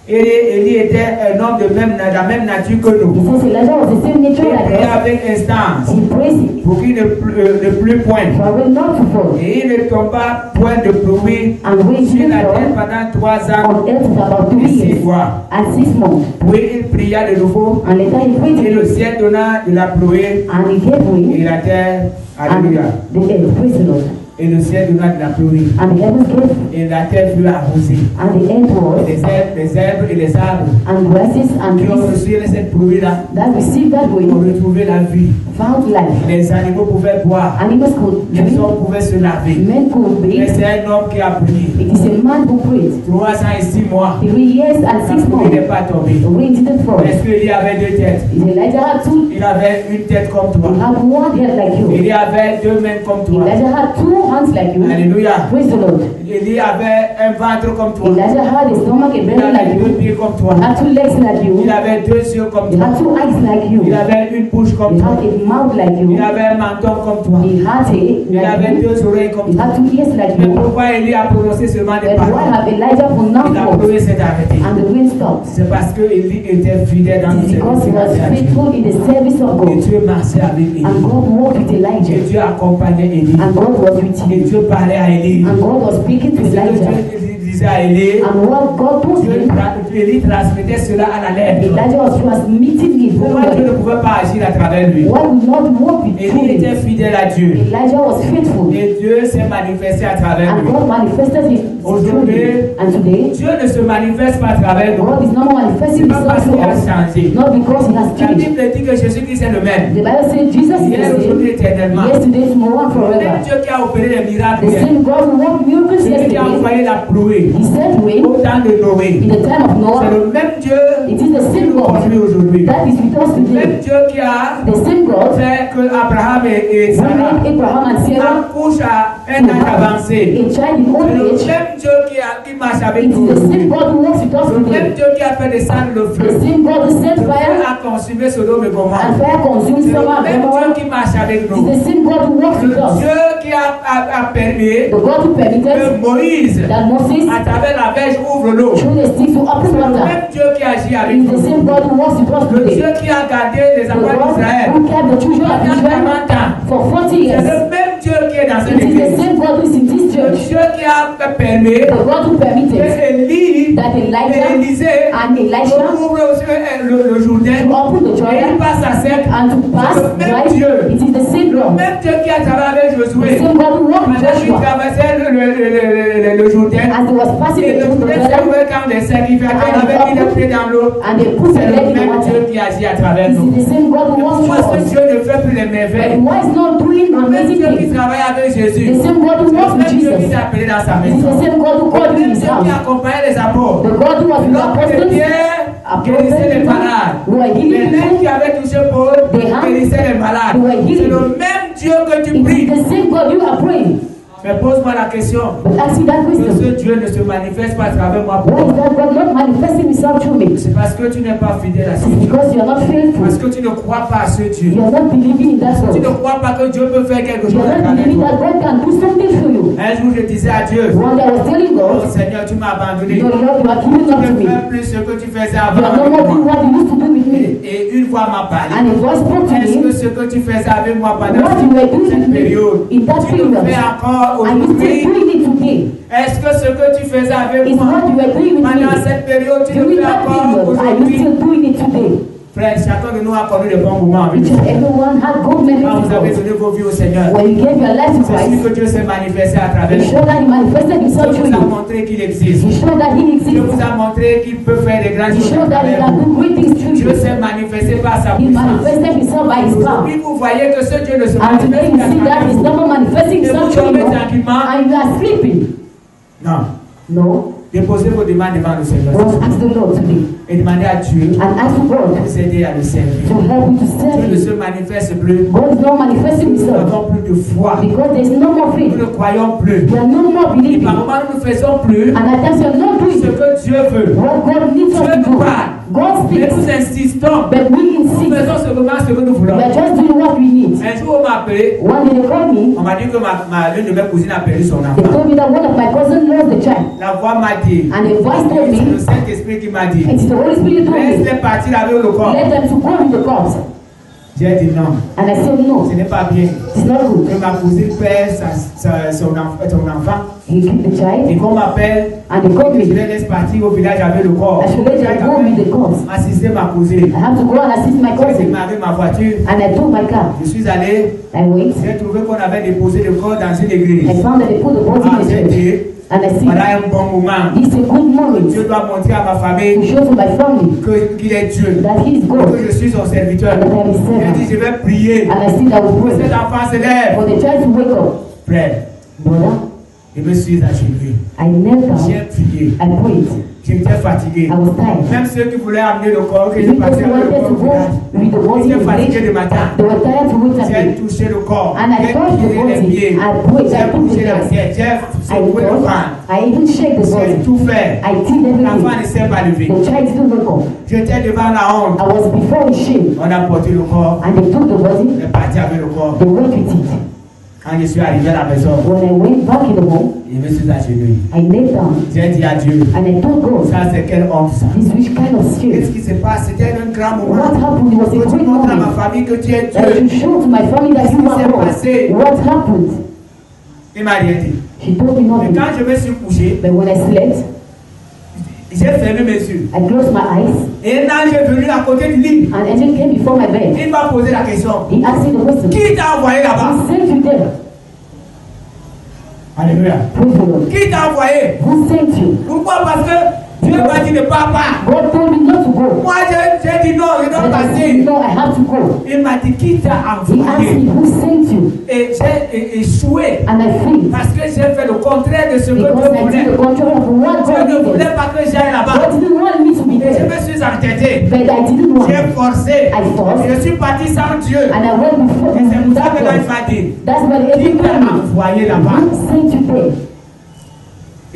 Élie était un homme de la même nature que nous. Because Elijah was the same nature Il like priait us. avec instance He praised pour qu'il ne pleut point. for it not to fall. Et il ne tomba point de pluie And when sur he la terre fell pendant 3 ans on earth about 3 et 6 years mois. and 6 months. Puis il pria de nouveau And later he prayed et le again. ciel donna de la pluie And he gave et rain. la terre, And alléluia. the earth, praise the Lord. Et le ciel donna de la pluie And the heavens gave. et la terre fut arrosée. And the earth Et was. les herbes et les arbres And grasses and qui ont trees reçu cette pluie-là that received that ont rain retrouvé la vie. found life. Les animaux pouvaient boire, Animals could les drink. hommes pouvaient se laver. Men could Mais bathe. c'est un homme qui a prié. It is a man who prayed. 3 ans et 6 mois, 3 years and la 6 pluie n'est months. pas tombée. The rain didn't fall. Est-ce qu'il y avait 2 têtes? Elijah had two. Il avait une tête comme He toi. had one head like you. Il y avait 2 mains comme toi. Elijah had 2 hands like you. Alléluia. Praise the Lord. Il y avait un ventre comme toi. Elijah had a stomach, a Il belly like avait 2 you. pieds comme toi. He had 2 legs like Il you. avait 2 yeux comme He toi. had 2 eyes like you. Il avait une bouche comme He toi. had a mouth like Il you. avait un menton comme toi. He had a Il avait like you. 2 oreilles comme He toi. had 2 ears like Mais you. pourquoi Élie a prononcé seulement des But why paroles? have Elijah pronounced La words pluie s'est arrêtée. and the rain stopped? C'est parce que Élie était fidèle dans le It is because he was service. faithful in the service of Et God. Dieu marchait avec Élie. And God walked with Et Elijah. Dieu accompagnait Élie. And God was with Et him. Dieu parlait à Élie. And God was speaking to Et ce que Elijah. Dieu disait à Élie, And what God told him, Élie transmettait cela à la lettre. Elijah was transmitting it. Pourquoi Dieu ne pouvait pas agir à travers lui? Why would not walk with Élie était him? fidèle à Dieu. Elijah was faithful. Et Dieu s'est manifesté à travers And lui. God manifested him through him. And today, Dieu ne se manifeste pas à travers nous. God is not manifesting C'est pas parce himself qu'il to a us. changé. Not because he has La changed. Bible dit que Jésus-Christ est le même. The Bible says Jesus is Hier, the aujourd'hui, same. éternellement. Yesterday, tomorrow, and Le même forever. Dieu qui a opéré les miracles The hier. same God who worked miracles Celui qui a yesterday. envoyé la pluie He sent rain au temps de Noé. in the time of C'est Noah. le même Dieu It is the qui same nous God conduit aujourd'hui. that is with us Le même today. Dieu qui a The same God fait que Abraham et who Sarah made Abraham and Sarah accouchent à un to âge have avancé. a child in old C'est le age. même Dieu qui marche avec It is nous the aujourd'hui. same God who works with us Le même today. Dieu qui a fait descendre le The feu. same God who sent Le feu fire a consumé Sodome et Gomorrhe. and fire consumed C'est le Sodom and même Dieu Gomorrah. qui marche avec It nous. is the same God who works Le with us. Dieu qui a permis The God who que permitted Moïse, that Moses à travers la verge, ouvre l'eau. through the stick to open C'est le water. même Dieu qui agit avec It is nous. the same God who works with us Le today. Dieu qui a gardé les The enfants God d'Israël who kept the children of pendant Israel 40 ans. for 40 C'est years. le même Dieu qui est dans cette It is the église. same God who is in this Le church. Dieu qui a permis The God who permitted que Élie that et Elijah Élisée and Elisha ouvrent aussi le to Jourdain open the et ils Jordan passent à sec. and to pass C'est le même right. Dieu. It is the same Le God. même Dieu qui a travaillé avec The Josué same God who walked with pendant qu'il Joshua traversait le Jourdain. as he was passing Et the le through the Jourdain s'est Jordan ouvert quand des secs. Il avait mis les pieds dans l'eau. and they put C'est their le leg in the même Dieu water. qui agit à travers It nous. is the same God who works Pourquoi for ce us. Dieu ne fait plus les But merveilles? why is not doing Le même amazing Dieu qui things? travaille avec The Jésus. same God who C'est works le with même Dieu qui Jesus. t'a appelé dans sa It is maison. the same God who Le called you in même his Dieu qui house. accompagnait les apôtres. The God who was with the L'homme de apostles, Pierre a guérissait les prophet malades. who were Les healing mains qui people. avaient touché Paul They had- guérissaient les malades. they were healing. C'est le même Dieu que tu It is pries. the same God you are praying. Mais pose-moi la question. But ask me that Que question. ce Dieu ne se manifeste pas à travers moi. Why is Pourquoi? that God not manifesting himself through me? C'est parce que tu n'es pas fidèle à ce It's Dieu. because you are not Parce faithful. que tu ne crois pas à ce Dieu. You are not believing in that Tu ne God. crois pas que Dieu peut faire quelque You chose are à not travers believing toi. that God can do something through you. Un jour, je disais à Dieu, One day I was telling oh God, Seigneur, tu m'as abandonné. no, Lord, you are giving Tu up to ne me. fais plus ce que tu faisais You are no avant more avec doing moi. what you used to do with me. Et une voix m'a parlé. And a voice spoke to Est-ce que me. ce que tu faisais avec moi pendant What you were doing cette with me période, in that tu le period, fais encore are you still aujourd'hui? doing it today? Est-ce que ce que tu faisais avec Is moi what you were doing with pendant me cette période, tu le during fais that encore period? Are you aujourd'hui? still doing it today? Frère, chacun de nous a connu de bons moments avec Each Dieu. and everyone had good Quand memories vous with avez God. donné vos vies au Seigneur, When you gave your life to c'est celui Christ, que Dieu s'est manifesté à travers He vous. showed that He manifested Himself Dieu through vous a you. montré qu'il existe. He showed that He Dieu exists. vous a montré qu'il peut faire des grandes He choses à showed that He travers can vous. do great things through Dieu you. s'est manifesté par sa He puissance. manifested Himself by His power. Aujourd'hui, vous voyez que ce Dieu ne se And today you manifeste see that qu'à He's travers never manifesting Et vous Himself through dormez you. tranquillement. And you are sleeping. Non. No. Déposez vos demandes devant le Seigneur. Go ask the Lord today. Et demandez à Dieu And ask de God vous aider à le servir. to help you to Dieu serve ne Him. se manifeste plus. God is not manifesting Nous Himself n'avons plus de foi. because there is no more Nous faith. ne croyons plus. We are no more Et believing. par moment, nous ne faisons plus And at times we are not ce doing que Dieu veut. what God needs us Dieu to nous do. parle. God Mais speaks, nous insistons. but we Nous insist. faisons seulement ce que nous voulons. We are just doing what we need. Un jour, on m'a appelé. One day they called me. On m'a dit que l'une de mes cousines a perdu son They enfant. told me that one of my cousins lost the child. La voix m'a dit. And the voice told C'est le me, Saint-Esprit qui m'a dit. it is the Holy Spirit told me, Laisse-les partir avec le corps. let them to go with the corpse. J'ai dit non. And I said, no, Ce n'est pas bien. it's not good. Que ma cousine perd son enfant. He keep the Et child, qu'on m'appelle. and they called Je me. les laisse partir au village avec le corps. I should let them go with the corpse. Assister ma cousine. I have to go and assist my J'ai cousin. démarré ma voiture. And I took my car. Je suis allé. I went. J'ai trouvé qu'on avait déposé le corps dans une église. I found that they put the body Ah, in the j'ai church. dit, And I see, voilà un bon moment. it's a good moment Dieu doit montrer à ma to famille show to my family qu'il est Dieu. that he is God. Que je suis son serviteur. And that I am his J'ai dit, servant. je vais prier. And I see that we Que cet pray enfant se lève. for the child to wake up. Frère, Brother, je me suis achevé. I knelt down. J'ai prié. I prayed. J'étais fatigué. I was tired. Même ceux qui voulaient amener le corps, que j'ai People parti who avec le wanted to corps au go village. with the body in J'étais the fatigué village, le matin. they were tired to wait at J'ai me. touché le corps. And I J'ai touched the tiré les body. pieds. I prayed. I J'ai took the bougé la legs. tête. J'ai I secoué le touched. ventre. I even shake the J'ai body. tout fait. I did L'enfant everything. ne s'est pas levé. The child didn't wake up. J'étais devant la honte. I was before the shame. On a porté le corps. And they took the On body. est parti avec le corps. They went with it. Quand je suis arrivé à la maison, When I went back in the home, je me suis agenouillé. I knelt down. J'ai dit à Dieu, And I told God, ça c'est quelle honte ça. this which kind of Qu'est-ce spirit? qui se passe? C'était un grand What moment. happened? It was a Que tu great montres à ma moment. famille que tu es That Dieu. you show to my family that you are God. What happened? Il m'a rien dit. She told me Mais nothing. quand je me suis couché, But when I slept, j'ai fermé mes yeux. I closed my eyes. Et un ange est venu à côté du lit. An angel came before my bed. Il m'a posé la question. He asked me the question. Qui t'a envoyé là-bas? Who sent you there? Alléluia. Praise the Lord. Qui t'a envoyé? Who sent you? Pourquoi? Parce que Dieu m'a dit ne pars pas. God told me not to go. Moi, j'ai dit non, je dois But I said, passer. no, I have to go. Il m'a dit qui t'a He asked envoyé? me, who sent you? Et j'ai échoué. And I failed. Parce que j'ai fait le contraire de ce que Because Dieu I voulait. did the contrary of what Dieu God ne needed. voulait pas que j'aille là-bas. God didn't want me to be Et je there. me suis entêté. But I didn't want J'ai it. forcé. I forced. Je suis parti sans Dieu. And I went before Et c'est pour ça without que là, il God. m'a dit That's what qui every t'a told me. envoyé là-bas? Who sent you there?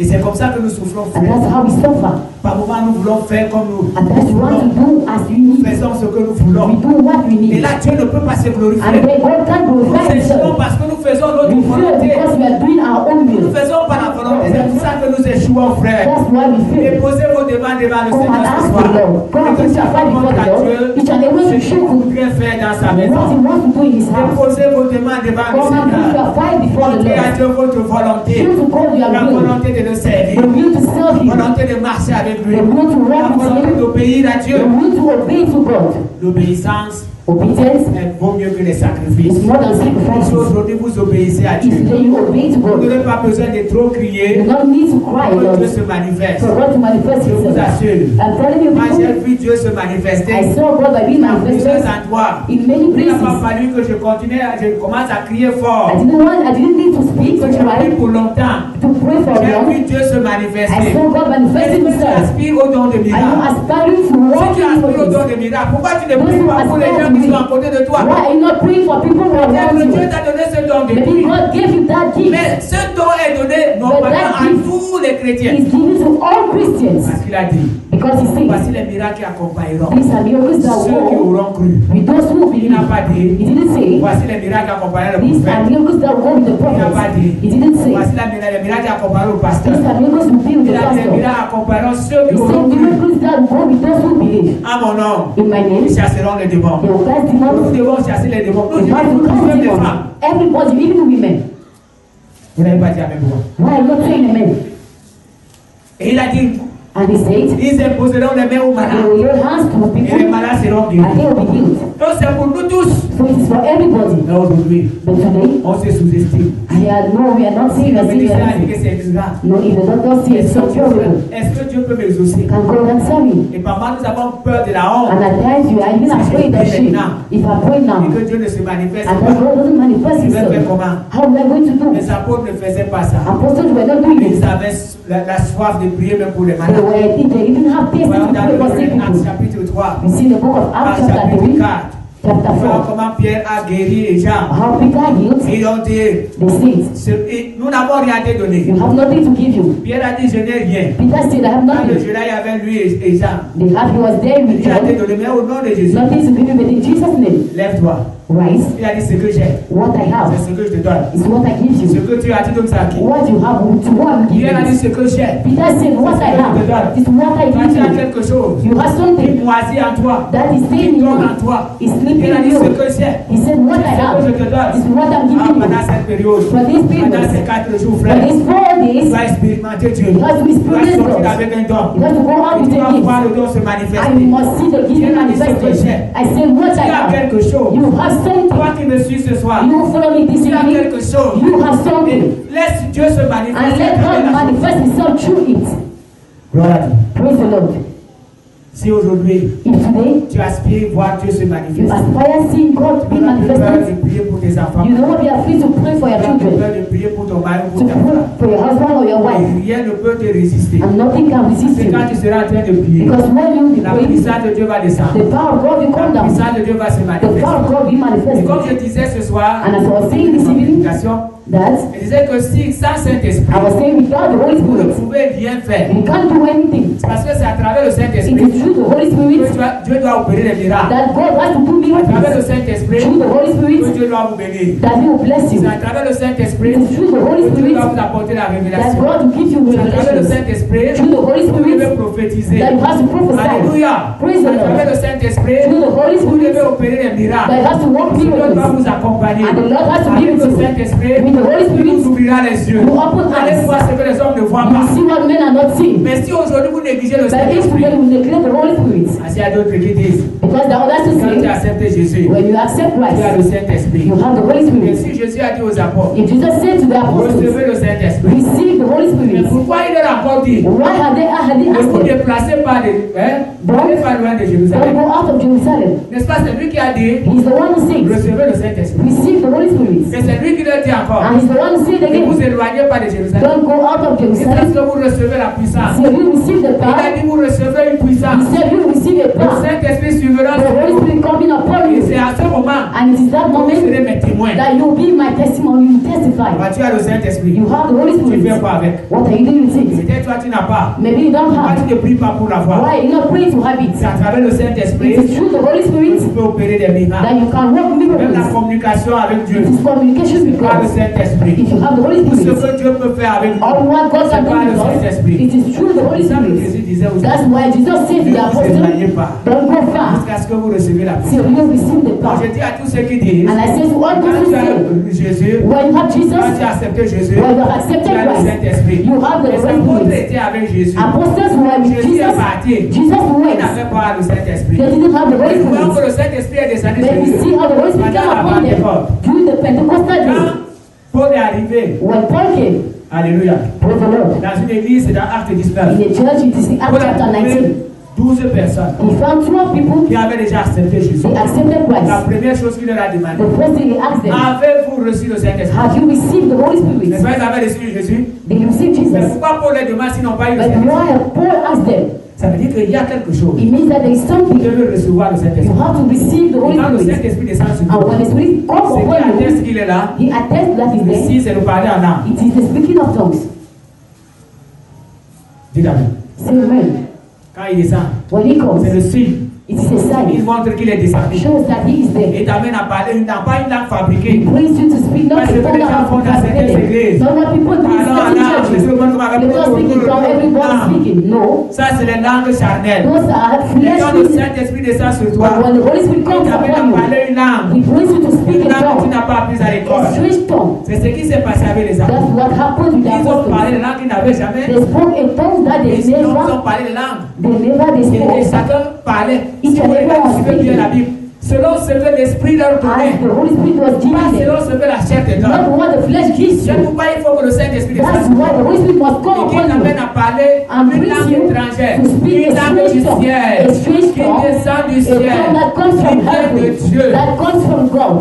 Et c'est comme ça que nous souffrons, And frère. that's how we suffer. Par moments, nous voulons faire comme nous. And that's what we do as we Nous need. faisons ce que nous We voulons. do what we Et need. là, Dieu ne peut pas se And glorifier. then God can't Nous glorify échouons himself. parce que nous faisons notre We fail volonté. because we are doing our own Nous will. faisons par la volonté. C'est pour ça que nous échouons, frère. That's why we Et fail. posez vos demandes devant le Come and Seigneur ce ask soir. the Lord. Come and Et que put your chaque fight fois before à the Lord. Dieu Each and every ce way to qu'il show voudrait faire dans sa what he maison. wants to do in his house. Déposez vos demandes devant le Come and put Seigneur. your fight before the Montrez à Lord. Dieu votre volonté. Show to God your La will. volonté de le servir. The will to serve him. Volonté de marcher avec lui. The will to La walk with volonté him. d'obéir à Dieu. The will to obey to God. L'obéissance Obedience vaut mieux que les sacrifices. is more than Si sacrifices. aujourd'hui vous obéissez à Dieu, If you obey to vous God, n'aurez pas besoin de trop you crier don't need to cry, pour que Lord, Dieu se manifeste. for God to manifest Je vous himself. assure. I'm telling you, Moi j'ai people, vu Dieu se manifester I saw God by being dans plusieurs manifested endroits. in many Il n'a pas places. fallu que je continue, je commence à crier fort. I didn't need to speak, to Que j'ai cry, pris pour longtemps. to pray for J'ai long. vu Dieu se I manifester. saw God Est-ce manifesting que tu himself. aspires au don de Are you miracle? aspiring to Si walk tu in aspires au don miracles? de miracle, pourquoi tu ne pries pas pour les gens qui sont à côté de toi? Why are you not praying for people who are Peut-être que around Dieu you? t'a donné ce don de Maybe vie. God gave you that gift. Mais ce don est donné non But pas that à gift tous les chrétiens. He's given to all Christians. Parce qu'il a dit, Because he says, voici les miracles qui accompagneront these are miracles that ceux qui will go auront cru. with those who Il believe. n'a pas dit, He didn't say, voici les miracles qui accompagneront le these are prophète. miracles that will go with the Il n'a pas prophets. dit, He didn't say, voici les miracles qui accompagneront le pasteur. these are miracles will be with Il the a dit, les pastor. miracles accompagneront ceux qui He said, auront cru. miracles that will go with those who believe. À mon nom, In my name, ils chasseront les démons. they will cast Nous demons. devons chasser les démons. Nous They have to devons cast même les demons. femmes. Everybody, even women. Vous n'avez pas dit avec moi. Why are you not saying amen? Et il a dit, And he said, ils imposeront les mains aux they malades. will lay hands to Et les people malades seront and they guéris. will be healed. Donc c'est pour nous tous. So it is for everybody. Mais aujourd'hui, But today, on se sous-estime. we are not Si saying le we are ministère a dit serious. que c'est grave, No, if the doctor says so terrible, est-ce que Dieu peut m'exaucer? can God answer me? Et parfois nous avons peur de la honte. And at times you are even afraid of shame. If I pray Et now, que Dieu ne se manifeste and then pas. God doesn't manifest Il va faire himself, comment? how am I going to do? Les apôtres ne faisaient pas ça. Apostles were not doing Ils it. avaient la soif de prier même pour les They malades. were, they even have tasted Voyons to dans pray le for sick Actes people. chapitre 3, We see in the book of Acts Actes chapter chapitre 3, 4. chapter Voilà 4. comment Pierre a guéri les gens. How Peter healed Et ils ont dit, the sick. nous n'avons rien à te donner. You have nothing to give you. Pierre a dit, je n'ai rien. Peter said, I have Quand le nothing. Judas est avec lui et Jean, He was there with il a te John. donné, mais au nom de Jésus, Nothing to give you, but in Jesus' name, lève-toi. rise. Il a dit, ce que j'ai, What I c'est have ce que je te donne. is what I give Ce you. que tu as, tu donnes ça à qui? What you have to one give Pierre a dit, you. ce que j'ai. Peter said, what I have is what I Quand give tu as you. quelque chose You have qui something moisit en toi, that is qui staying in tombe en you, toi, is sleeping il a in dit, ce you. que j'ai, He said, what I ce que have je te donne. is what I'm giving Pendant you. cette période, For this pendant ces period, 4 jours, for frère, these 4 tu days, vas expérimenter Dieu. you have to Tu vas experience sortir God. avec un don. You have to go out Et with tu a vas gift. voir le don se I manifester. must see the gift manifested. I said, what Tu I as have. quelque chose. You have something. Toi qui me suis ce soir, You follow me this tu as evening. quelque chose. You have something. Et laisse Dieu se And manifester. let God manifest Himself through it. Gloire à Dieu. Praise the Lord. Si aujourd'hui, If today tu aspires voir Dieu se you manifester, aspire seeing God be tu n'as plus peur manifested, de prier pour tes enfants. you know what you are free to pray for your Tu n'as plus children, peur de prier pour ton mari ou to pour ta pray femme. for your husband or your wife, Et rien ne peut te résister. and nothing can resist C'est you. quand tu seras en train de prier, Because when you be la praying, puissance de Dieu va descendre. the power of God will come La down. puissance de Dieu va se The manifester. power of God will be Et manifested. comme je disais ce soir, And as I was saying this dans mon evening, prédication, that je disais que si sans Saint-Esprit, I was saying without the Holy vous ne Spirit, pouvez rien faire. you can't do anything. Parce que c'est à travers le It Saint-Esprit is through the Holy que Spirit Dieu doit opérer les miracles. that God has to do À travers le miracles. Saint-Esprit Through the Holy que Spirit Dieu doit vous bénir. that He will bless you. C'est à travers le Saint-Esprit It is through the Holy que Dieu Spirit doit vous apporter la that révélation. God will give you C'est à travers le revelations. Saint-Esprit Through the Holy que vous Spirit devez prophétiser. that you have to prophesy. Alléluia. Praise the À travers Lord. le Saint-Esprit, Through the Holy vous devez Spirit opérer les that miracles. has to work Dieu doit miracles. vous accompagner. And the Lord has to Avec give it le to you. Saint-Esprit, With the Holy il Spirit, vous ouvrira les yeux. you open Allez eyes. voir ce que les hommes ne voient You pas. see what men are not seeing. Mais si aujourd'hui vous négligez le But if Saint-Esprit, today we neglect the Holy Spirit, ah, il y a d'autres qui disent, because the others to quand tu as say, accepté Jésus, when you accept tu as Christ, le Saint-Esprit. you have the Holy Et Spirit. si Jésus a dit aux apôtres, If Jesus said to the apostles, recevez le Saint-Esprit. receive the Holy Mais Spirit, pourquoi il leur a encore dit, why had they ne asked vous them? déplacez pas, n'allez pas loin de Don't Jérusalem. go out of Jerusalem. N'est-ce pas, c'est lui qui a dit, He's the one who says, recevez le Saint-Esprit. receive the Holy Spirit. Et c'est lui qui leur dit encore, And he's the one who said ne vous again, éloignez pas de Jérusalem. don't go out of Et parce Jerusalem. que vous recevez la puissance. So you receive the Il a power. dit, vous recevez une He puissance. said you receive a Le power. Saint-Esprit suivra The sur Holy vous. Spirit coming upon Et you. c'est à ce moment And it is that que vous moment serez mes témoins. that you will be my testimony. You will testify. Bah, tu as le Saint-Esprit. You have the Holy Tu fais Spirit. quoi avec? What are you doing with it? Peut-être toi tu n'as pas. Maybe you don't Pourquoi have. tu ne pries pas pour l'avoir? Why you not praying to have it? C'est à travers le Saint-Esprit It is through the Holy que Spirit tu peux opérer des miracles. that you can work Même la miracles. communication avec Dieu. It is communication with Par le God. Saint-Esprit. If you have the Holy Tout ce Spirit, que Dieu peut faire avec nous. all what God C'est can do par le with us, Saint-Esprit. it is through the Holy C'est ça que Spirit. Jésus disait aux That's apôtres. why Jesus said to Ne the vous apostles, éloignez pas. don't go far Jusqu'à ce que vous recevez la puissance. till you receive the Donc, power. je dis à tous ceux qui disent, And I say to all quand those who tu as say, Jésus, when you have quand Jesus, tu as accepté Jésus, when you have tu accepted as le Christ, Saint-Esprit. you have the Les Holy apôtres Spirit. étaient avec Jésus. Apostles were with Jésus est Jesus. parti. Jesus Il went. n'avait pas le Saint-Esprit. They didn't have the Holy Nous voyons que Spirit. le Saint-Esprit est descendu But sur we see eux. how the Holy Spirit came upon them during the Pentecostal Quand day. Paul est arrivé, When Paul came, alléluia, praise the Lord, dans une église, c'est dans Acte 19. in the church, it is in Acts Paul a chapter trouvé 19. 12 personnes He found 12 people, qui avaient déjà accepté Jésus. they accepted La Christ. première chose qu'il leur a demandé, The first thing he asked them, avez-vous reçu le Saint-Esprit? have you received the Holy N'est-ce Spirit? pas, ils avaient reçu Jésus? They received Mais Jesus. pourquoi Paul les demande s'ils n'ont pas eu le But Saint-Esprit? why Paul asked them? Ça veut dire qu'il y a quelque chose. It means that there is Vous something. devez recevoir le You Saint-Esprit. have to receive the Et Holy quand le Spirit. Saint-Esprit descend sur And vous, when the Spirit comes c'est qui upon atteste you, qu'il est là. he attests that is there. Ici, c'est le parler en âme. It is the speaking of tongues. Dites Amen. Say amen. Quand il descend, When he c'est comes, le signe. it is a Il sign. montre qu'il est descendu. It shows that he is there. Et t'amène à parler, n'a pas une langue He fabriquée. brings you to speak not Parce the que tongue les that gens have font been dans certaines translated. églises. Not what people do in Parlons en certain âme, c'est churches. tout le monde comme avec They don't speak in tongue, everybody Non. speaking. No. Ça, c'est les langues charnelles. Those are Et quand le fleshly. Saint-Esprit descend sur But toi, when the Holy Spirit il comes t'amène upon à you, parler une langue. he brings you to speak Une in langue que tu tongue. n'as pas apprise à A l'école. strange tongue. C'est ce qui s'est passé avec les That's apôtres. what happened with the Ils ont parlé apostles. des langues qu'ils n'avaient jamais. They spoke in tongues that Et they sinon, ils never, ont parlé des langues. they Et spoke. chacun parlait. Si Each vous and regardez everyone un petit peu bien la Bible, selon ce que l'Esprit leur As donnait, the Holy Spirit was pas giving them. selon ce que la chair te Not donne. what the flesh gives C'est you. pourquoi il faut que le Saint-Esprit That's descende sur why the toi. Holy Spirit must come Et qui upon you. t'amène à parler And une brings langue you étrangère, to speak une a langue du strange tongue, ciel, a strange qui tongue, descend du a ciel, tongue that comes qui from vient de heaven, Dieu. that comes from God.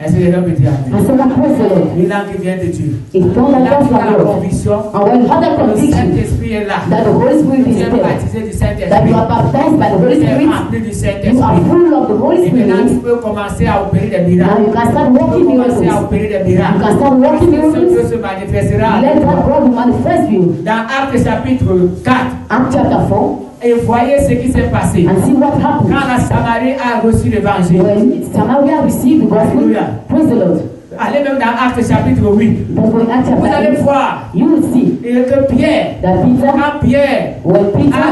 Est-ce que quelqu'un peut dire Amen? And someone praise the Lord. Une langue qui vient de Dieu. It's not like Là, that tu as la from God. conviction. And when you have that Le conviction Saint-Esprit est là. that the Holy Spirit Tu is es there, baptisé du that Saint-Esprit. you are baptized by the Holy Tu es Spirit, rempli du you are Saint-Esprit. full of the Holy Et maintenant, tu Spirit, peux commencer à opérer des now miracles. you can start Tu peux working commencer à miracles. opérer des You miracles. can start working Ce Dieu miracles. se manifestera Let avec that toi. God manifest you. Dans Actes chapitre 4, Acts chapter 4, et voyez ce qui s'est passé. and see what happened. Quand la Samarie a reçu l'évangile. When Samaria received the gospel, Hallelujah. praise the Lord. Allez même dans Actes chapitre 8. But when Acts Vous chapter allez 8, voir you will see et que Pierre, that Peter, quand Pierre when Peter,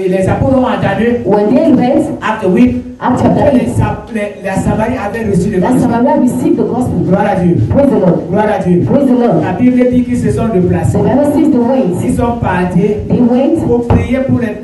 les apôtres ont entendu, when they read Acte 8, Acts chapter que 8, la Samarie avait reçu that l'évangile. Samaria received the gospel. Gloire à Dieu. Praise the Lord. Gloire à Dieu. Praise the Lord. La Bible dit qu'ils se sont déplacés. The Bible says the ways. Ils sont partis They went pour prier pour les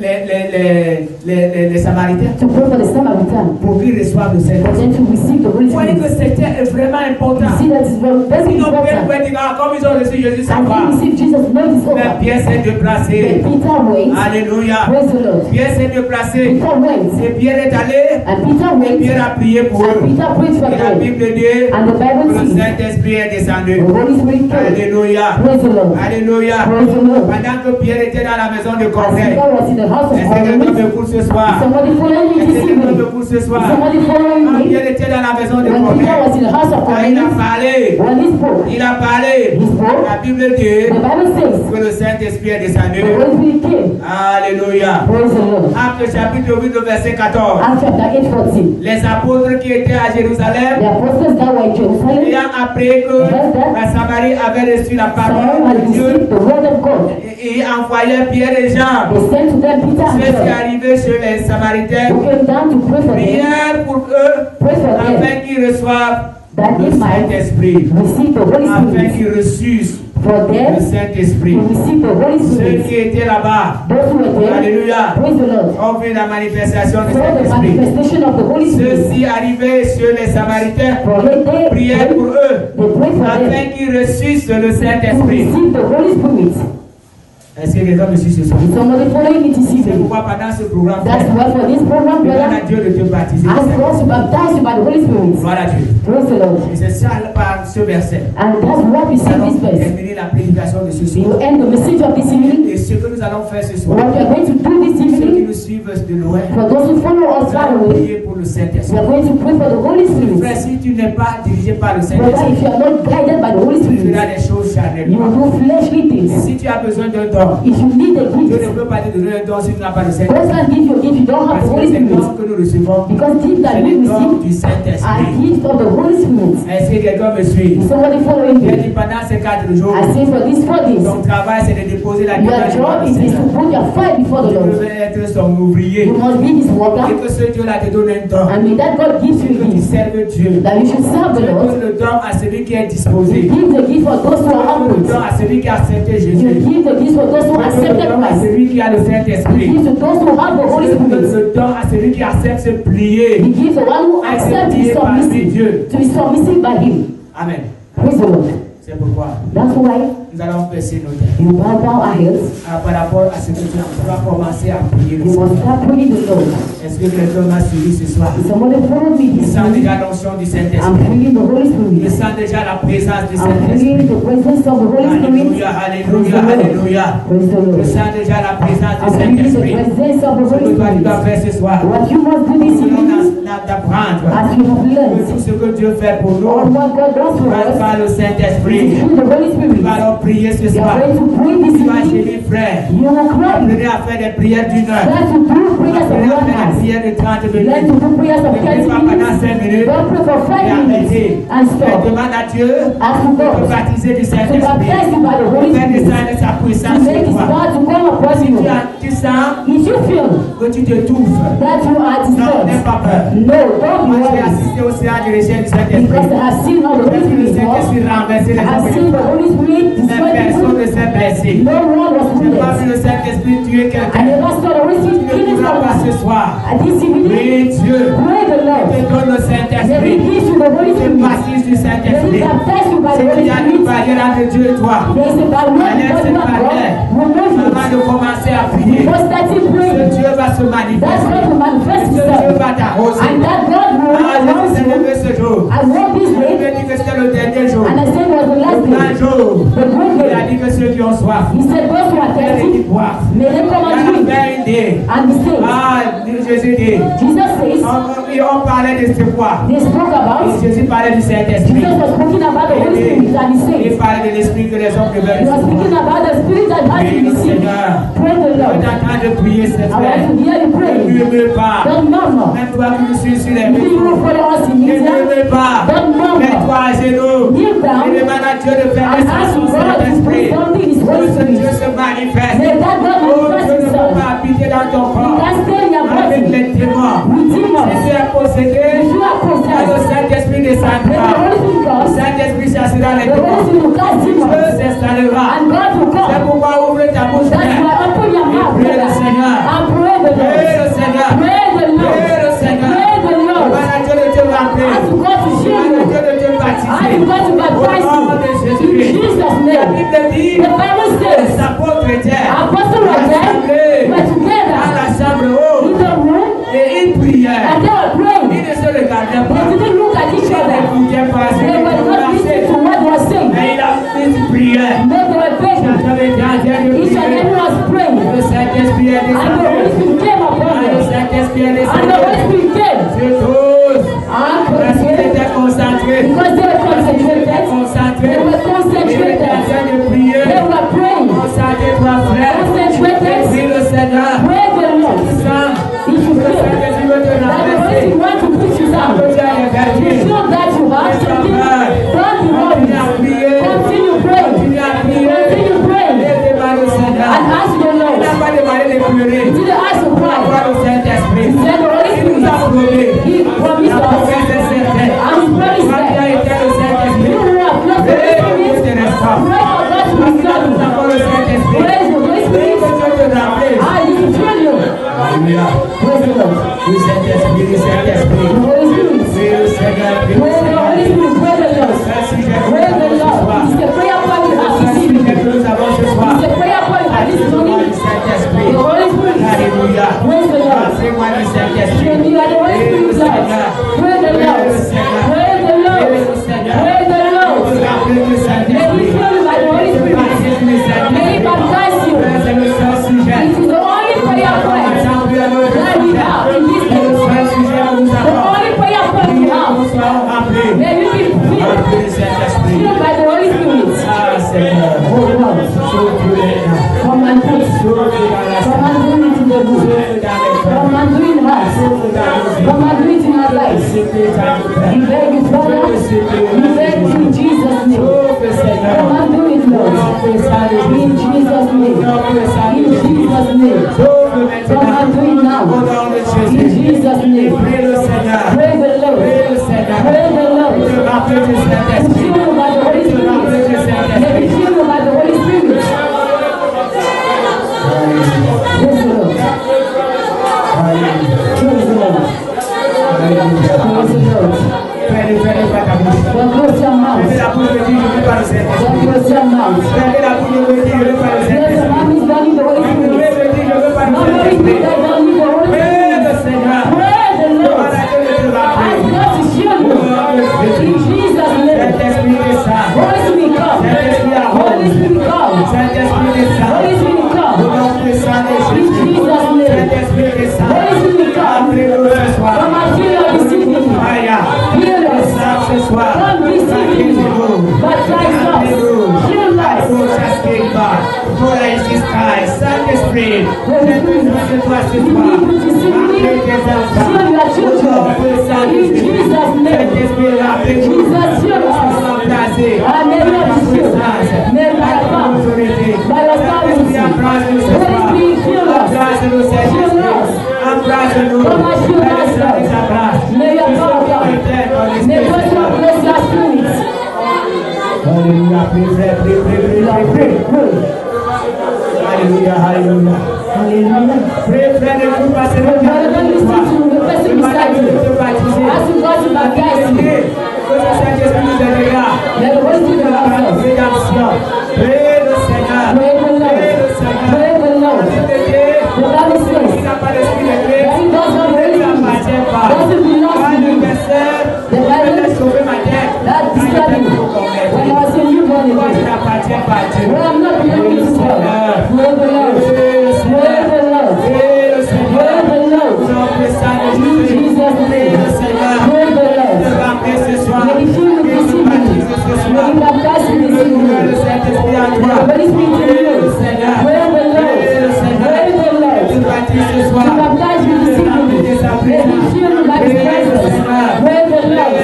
Samaritains, to pray for the Samaritan, pour qu'ils reçoivent le for Saint-Esprit. them to receive the Holy Vous voyez que Spirit. c'était vraiment important. You see that it's very Ils n'ont pas important. pu dire, ah, comme ils ont reçu Jésus, ça And va. they received Jesus, no, it's Mais over. Pierre s'est déplacé. But Peter went. Alléluia. Praise the Lord. Pierre s'est déplacé. Peter went. Et Pierre est allé. And Peter Et went. Pierre a prié pour eux. And Peter prayed for Et la them. Bible dit And the que Bible le says Saint-Esprit est descendu. the Holy Spirit came. Alléluia. Praise the Lord. Alléluia. Praise the Lord. Pendant que Pierre était dans la maison de As Corneille. Peter was in the house of Est-ce que quelqu'un Cornelius, me court ce soir? somebody following me Est-ce this que quelqu'un me evening. court ce soir? Somebody following Quand me. Pierre était dans la maison de When Peter Corneille, was in the house of quand il a Cornelius, parlé, when he spoke, il a parlé. he spoke. La Bible dit The Bible says que le Saint-Esprit est descendu. the Holy Spirit came. Alléluia. Praise the Lord. Acte chapitre 8, le verset 14. Acts chapter 8:14. Les apôtres qui étaient à The Jérusalem, apostles that were in Jerusalem, ayant appris que la Samarie avait reçu la Samaria parole had de Dieu, received the word of God. et envoyaient Pierre et Jean. They sent to them Peter and Ceux qui John, arrivaient chez les Samaritains, who came down to pray for them, prièrent pour eux, pray for them, afin qu'ils reçoivent that le they might Saint-Esprit, receive the Holy afin Spirit. qu'ils reçussent For le them Saint-Esprit. to receive the Holy Ceux Spirit. qui étaient là-bas, Those who were there, alléluia, praise the Lord. ont vu la manifestation du Saw the Saint-Esprit. manifestation of the Holy Spirit. Ceux-ci arrivés sur les Samaritains, For they prièrent pour eux, they prayed for them afin qu'ils reçussent le to Saint-Esprit. receive the Holy Spirit. Est-ce que quelqu'un me suit ce soir? Somebody following me this C'est evening. pourquoi pendant ce programme, That's why for this program, demande brother, à Dieu de te baptiser. ask God to baptize you by the Holy Spirit. Gloire à Dieu. Praise the Lord. Et c'est ça par ce verset. And that's what we Nous see allons this verse. terminer la prédication de ce We soir. will end the message of this evening. Et ce que nous allons faire ce soir, What we are going to do this ceux qui evening, nous suivent de loin, for those who follow us nous far allons away, prier pour le we Saint-Esprit. are going to pray for the Holy Spirit. Frère, si tu n'es pas dirigé par le Brother, Saint-Esprit, if you are not guided by the Holy tu Spirit, feras des choses you charnellement. will do fleshly Et things. si tu as besoin d'un don, If you need a Dieu gift, ne peut pas te donner un don si tu n'as pas le God Saint-Esprit. can give you a gift. You don't have Parce the que Holy les Spirit. dons que nous recevons, Because gift that c'est we les dons receive du are Saint-Esprit. gifts of the Holy Spirit. Est-ce que quelqu'un me suit? Is somebody following J'ai dit me? pendant ces 4 jours, I say for these 4 days, ton travail c'est de déposer la your demande job devant le is to Seigneur. put your fight before the Tu Lord. devais être son ouvrier. You must be His Et worker, que ce Dieu-là te donne un don. and may that God gives you Que tu gift. serves Dieu. That you should serve Tu the Lord. donnes le don à celui qui est You disposé. give the gift for those who Tu are donnes le humble. don à celui qui a accepté You Jésus. Tu give the gift for those who donnes le accepted don à Christ. celui qui a le You Saint-Esprit. give to those who have the Holy Tu donnes Spirit. le don à celui qui accepte se plier. He gives the one who accepts to be Accepté par submissive, Dieu. to be submissive by Him. Amen. Praise the Lord. C'est pourquoi That's why nous allons baisser nos têtes. you bow down our heads. Par rapport à ce que tu vas commencer à prier. You must start praying the Lord. Est-ce que quelqu'un m'a suivi ce soir? If somebody follow me Il this sent morning, déjà l'onction du I'm Saint-Esprit. feeling the Holy Il Spirit. sent déjà la présence du I'm Saint-Esprit. feeling the presence of the Holy Spirit. Alléluia, alléluia, alléluia. Praise the Je Lord. sens déjà la présence du I'm feeling the Saint-Esprit. presence of the Ce Holy que toi tu dois Spirit. faire ce soir, What you must do this nous evening, allons d'apprendre as you have que learned, tout ce que Dieu fait pour nous, all what God does for us, par le is Saint-Esprit. through the Holy Tu Spirit. vas alors prier ce You soir. are going to pray this Tu vas evening. gémir, frère. You will cry. Apprenez à faire des prières d'une heure. Learn to do prayers of Apprenez à 1 faire des hour. prières de 30 Learn minutes. to do prayers of Ne prie 30 pas pendant minutes. 5 minutes. Don't pray for 5 Et minutes arrêtez. and Et stop. demande à Dieu Ask de te God baptiser du to Saint-Esprit. baptize you by the Holy Faire Spirit. descendre sa To puissance make sur His toi. power to come upon Si you. tu sens If you feel que tu t'étouffes, that you are non, n'aie disturbed, pas peur. no, don't be Moi, j'ai worried. assisté au séance de recherche du Saint-Esprit. Because I have seen how the Holy Le Spirit works. Saint-Esprit renversait les I have seen hommes. the Holy Spirit Mais destroy personne people. ne s'est blessé. No one was Je n'ai pas vu wounded. le Saint-Esprit tuer I quelqu'un. never saw the Holy Tu Spirit ne killing pourras pas ce someone. soir. This evening, Oui, Dieu pray the te Lord. donne le Let Saint-Esprit. me give you the Holy Te Spirit. baptise du Let me Saint-Esprit. baptize you by the Il Holy y a une Spirit. barrière entre Dieu et toi. There is a barrier Allez, because c'est you are God. barrière. Remove Avant it. de commencer à prier, Before starting ce praying, Dieu va se that's manifester. God will manifest Ce Dieu Himself. va t'arroser. And that God will Ah, announce Jésus, you. come and drink. And he says, Jésus dit. Jesus says, On parlait de ce quoi? they spoke about, Jésus parlait du Saint-Esprit. Jesus was speaking about the Holy Spirit, and he Il says, parlait de l'Esprit que les hommes devaient he was speaking recevoir. about the Spirit that has to be received. Pray the Je Lord. t'entends de prier cette I want to heure. hear you Ne pray. murmure pas. Don't murmur. Même toi qui me suis sur les You who réseaux. follow us in Ne media, murmure pas. don't murmur. Mets-toi à genoux. Kneel Et down demande à Dieu de faire and naître ask son God to Saint-Esprit. bring something in His Pour Holy que Dieu Spirit. se manifeste. May that God Oh, manifest Dieu ne peut Himself. pas habiter dans ton He corps. can stay in your Avec body. les démons. With Si demons. tu es possédé, If you are quand le possessed, Saint-Esprit when the descendra, Holy Spirit le comes, Saint-Esprit chassera les the Holy démons. Spirit will cast Dieu demons. s'installera. And God will C'est come. pourquoi ouvre ta bouche. That's why open your mouth, Prie le brother, Seigneur. and pray the Prie Lord. le Seigneur. Pray the Prie Lord. le Seigneur. Pray the Lord. Demande à Dieu de te remplir. Ask God to shield Demande à you. Dieu de te baptiser. Ask God to baptize Au nom de you. In Jésus-Christ. Jesus' La name. Bible dit, The Bible les says, apôtres étaient Apostles were there, rassemblés were dans together la chambre in haute the room, et ils priaient. and they were Ils praying. ne se regardaient They pas. didn't look at each Ils other. n'écoutaient pas ce They que were Dieu not listening to what they were saying. Mais ils priaient. No, they were praying. J'avais dit à Dieu de Each and prier. every was praying. Le Saint-Esprit est And the Holy descendu. Spirit came upon Le them. Saint-Esprit est And the Holy descendu. Spirit came. Sur tous. And Parce qu'ils étaient concentrés. because they were concentrated, Concentrés. they were Ils étaient en concentrated. train de prier. They were praying. Concentrez-toi, frère. Concentrated. Prie le Seigneur. Pray the Lord. Sens If you le feel Saint-Esprit veut te that the Holy renverser. Spirit wants to put you down, Que tu as les you vertus. feel that you have something, don't be worried. Continue praying. Continue à prier. Continue praying. Et demande au Seigneur. And ask the Il Lord. n'a pas demandé de pleurer. You didn't ask to cry. Avoir le Saint-Esprit. He said the Holy Il nous a Spirit. promis. He promised La us. promesse est certaine. And he promised Quand tu as that. été le Saint-Esprit, You who are close to the prie que Holy Dieu te Spirit, restaure. pray for God to Parce que restore nous you. avons le Saint-Esprit. Praise the Holy Prie Spirit. que Dieu te remplisse. Ah, he will fill you. Alléluia. Praise the Lord. Le Saint-Esprit, le Saint-Esprit. The Holy Spirit. Prie le Seigneur, prie le Praise the Holy Seigneur. Spirit. Praise the Lord. Merci, Jésus, Praise the ce Lord. soir. It's the prayer point we have this Merci, evening. que nous avons ce soir. It's the prayer point at this Accuse-moi morning. du Saint-Esprit. The Holy Spirit. Alléluia. Praise the Lord. Accuse-moi du Saint-Esprit. Show me you are the Holy Prie le Spirit, Lord. Seigneur. Praise the Lord. Prie le Seigneur. Praise the Lord. Prie le Seigneur. Praise the Lord. Nous rappelons le May we Saint-Esprit. fill you by the Holy Spirit. Baptise le May He Saint-Esprit. baptize you. C'est le seul sujet. It is the only prayer point that we have in this C'est le day. seul sujet que nous The avons. only prayer point we Nous have. soyons remplis. May we be filled, Remplis le Saint-Esprit. filled by the Holy Spirit. Ah, Seigneur. Oh Lord, Sauve-nous maintenant. come and put, Sauve-nous dans la come salle. and do it in the book. Sauve-nous dans les cœurs. Come and do it in us. Sauve-nous dans nos vies. Come and do it in our lives. Sauve-nous dans nos We pères. beg you, Father. We beg you in Jesus' name. Sauve, Seigneur. Come and do it, Lord. In Jesus' name. In Jesus' name. Sauve Come and do it maintenant. Au now. nom de In Jésus. Jesus' name. Prie le Seigneur. Praise the Lord. Prie le Seigneur. Praise the Lord. Te remplis du Saint-Esprit. Fill you by the Holy Te remplis Spirit. du Let me Saint-Esprit. fill you by the Holy Spirit. Praise the Lord. Praise the Lord. Praise the Lord. Fais-le par ta bouche. Don't close your mouth. Fais la bouche de dire, je veux pas le Don't Saint-Esprit. close your mouth. Fais la bouche de dire, je veux pas le Let the Saint-Esprit. man is done in the Holy Je Spirit. veux dire, je veux pas le Nobody Saint-Esprit. is done in the Holy Prie Spirit. le Seigneur. Praise the Lord. Demande à Dieu de te Ask remplir. God to shield you. In Jesus' name. Saint-Esprit descend. Holy Spirit come. Saint-Esprit Holy arrose. Spirit come. Saint-Esprit descend. Holy Spirit Au come. nom puissant de In Jésus. Jesus' name. Saint-Esprit descend. Holy Spirit come. Remplis-nous ce soir. Come and heal us this evening. Aïe. Heal us. Descends ce soir. Come this evening. Baptize us. Heal us. Saint-Esprit, j'ai besoin de toi ce We soir. need you this evening. Remplis tes enfants. Heal your children. In Jesus' name. Saint-Esprit, remplis-nous. Jesus, heal us. Remplacer And may par you ta be healed. puissance, May by par your ton power, autorité. by your Saint-Esprit, power, embrasse-nous ce Holy soir. Spirit, heal us. Embrasse-nous, Saint-Esprit. Heal us. Embrasse-nous. Come and heal Fais us, que ça nous embrasse. May your Nous power sommes come. connectés dans May l'Esprit God Saint. bless your spirit. Alléluia, prie, frère, prie, prie, prie, prie, prie. Pray. Alléluia, alléluia. Hallelujah. Prie, frère, ne vous passez pas Brother, don't de toi. listen to the person Demande à beside Dieu de you. te baptiser. Ask God to baptize you. Priez que le Saint-Esprit nous aidera. Let the Holy Spirit La help us. rédemption. Prie le Seigneur. Pray the Prie Lord. le Seigneur. Pray the Lord. La Bible dit, The Bible celui says qui n'a pas l'esprit de that Christ, he does not ne lui really appartient pas. doesn't belong Quand to le you. verset, The je Bible vais sauver ma tête. that Quand je described t'ai me pour convertir. when I was a newborn Toi, tu again. n'appartiens pas à Dieu. When I'm not belonging to God. Pray the Lord. Prie le Pray Seigneur. baptise ce soir. To baptize with the Spirit. May be filled by His presence. Where the Lord.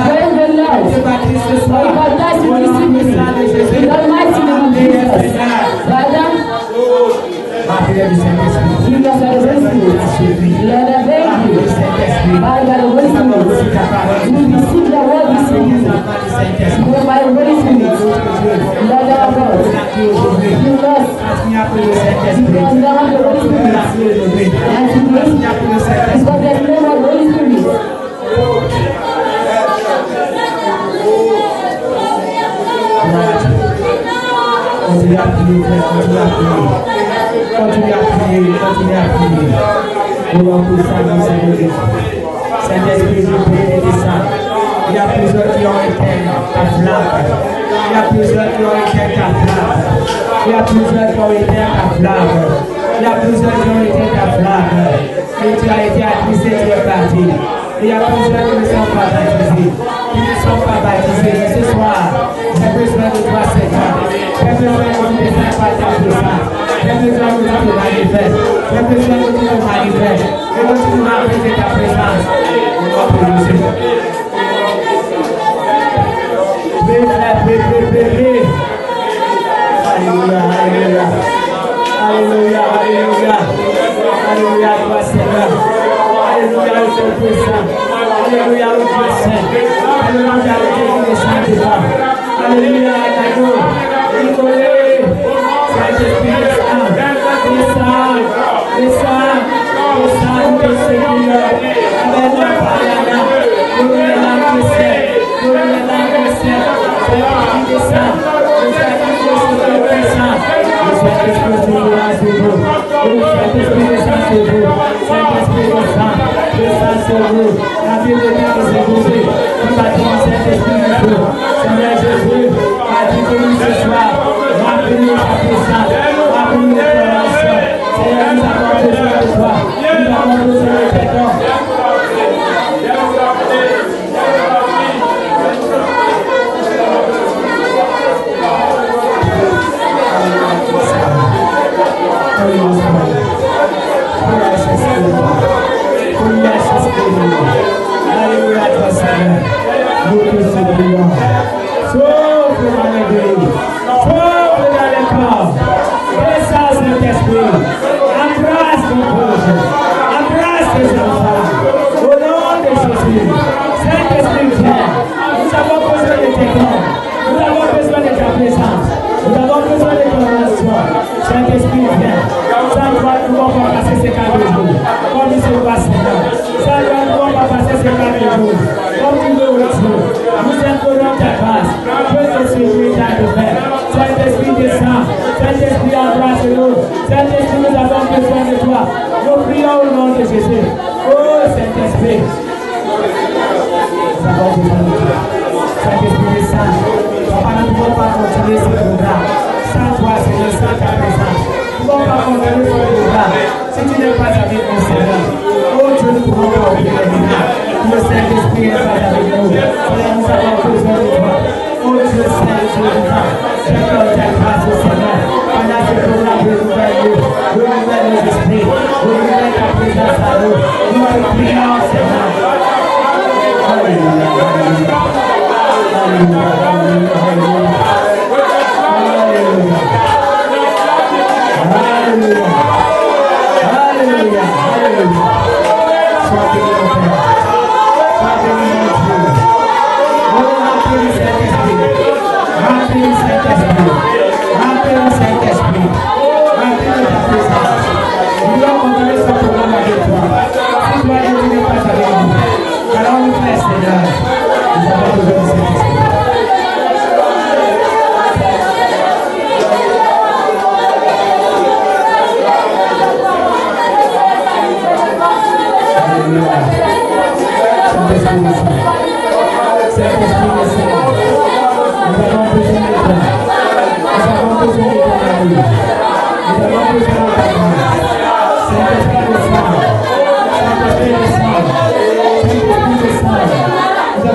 Where the Lord. Je baptise ce soir. We baptize with the Spirit. In the mighty name of Jesus. Father, give us the Holy Spirit. Lord, I beg you. By the Holy Spirit. We receive the word this evening. Go by the Holy Spirit. Lord our God. Give us. Because we don't have the Holy Spirit. And today, because there's no more Holy Spirit. Continue à prier, continue à prier. Continue à prier, continue à prier. Nous allons pour ça, nous allons. Saint-Esprit, je prie de ça. Il y a plusieurs qui ont été ta flamme. Il y a plusieurs qui ont été ta flamme. Il y a plusieurs qui ont été ta flamme. Il y a plusieurs qui ont été ta flamme. Et tu as été attristé, tu es parti. Il y a plusieurs qui ne sont pas baptisés. Qui ne sont pas baptisés. Mais ce soir, j'ai besoin de toi, Seigneur. J'ai besoin que tu me fasses par ta puissance. J'ai besoin que tu te manifestes. J'ai besoin que tu te manifestes. Et que tu nous rappelles de ta présence. Prie. Alléluia, alléluia. Alléluia, alléluia. Alléluia, toi Seigneur. Alléluia, au Dieu puissant. Alléluia, au Dieu saint. Alléluia, au Dieu qui descend de toi. Alléluia, l'agneau. Nicolas. Saint-Esprit descend. Descend, nous te Seigneur. Avec la parole. Nous nous l'avons fait. Nous nous l'avons fait. Saint-Esprit descend. Nous sommes puissants. Nous sommes Saint-Esprit descend sur vous. Saint-Esprit descend. Descend sur vous. La Bible est bien exécutée. Nous bâtissons Saint-Esprit de vous. Seigneur Jésus, bâtissez-nous ce soir. Remplis-nous ta puissance. Remplis-nous ta relation. Seigneur, nous avons besoin de toi. Nous avons besoin de tes dons. Alléluia, toi Seigneur. Nous te supplions. Souffle dans l'église. Souffle dans les corps. Descends Saint-Esprit. Embrasse ton projet. Embrasse tes enfants. Au nom de Jésus. Saint-Esprit, viens. Nous avons besoin de tes dons. Nous avons besoin de ta présence. Nous avons besoin de ton relation. Saint-Esprit, viens. Sans toi, nous ne pouvons pas passer ces 4 jours. Comme il se passe maintenant. Sans toi, nous ne pouvons pas passer ces 4 jours. Comme tu veux, Dieu. Nous implorons ta grâce. Que ce Esprit t'a de faire. Saint-Esprit descend. Saint-Esprit embrasse-nous. Saint-Esprit, nous avons besoin de toi. Nous prions au nom de Jésus. Oh Saint-Esprit. Nous avons besoin de toi. Saint-Esprit descend. Papa, nous ne pouvons pas continuer ce programme. Sans toi, Seigneur, sans ta présence. Nous ne pouvons pas continuer ce programme. Si tu n'es pas avec nous, Seigneur. Oh Dieu, nous ne pouvons pas oublier les miracles. Le Saint-Esprit est pas avec nous. Seigneur, nous avons besoin de toi. Oh Dieu Saint, Dieu vivant. J'accorde ta grâce au Seigneur. Pendant ce programme, renouvelle nos esprits. Renouvelle ta présence à nous. Nous te prions, Seigneur. Alléluia, alléluia. Alléluia, alléluia, alléluia. Alléluia. Alléluia, alléluia. Sois béni, mon Père. Sois béni, mon Dieu. Oh, remplis le Saint-Esprit. Remplis le Saint-Esprit. Remplis le Saint-Esprit. Remplis de ta présence. Nous voulons continuer ce programme avec toi. Si toi, Dieu, tu n'es pas avec nous, alors nous plaît, Seigneur. Nous avons besoin de Saint-Esprit. Nous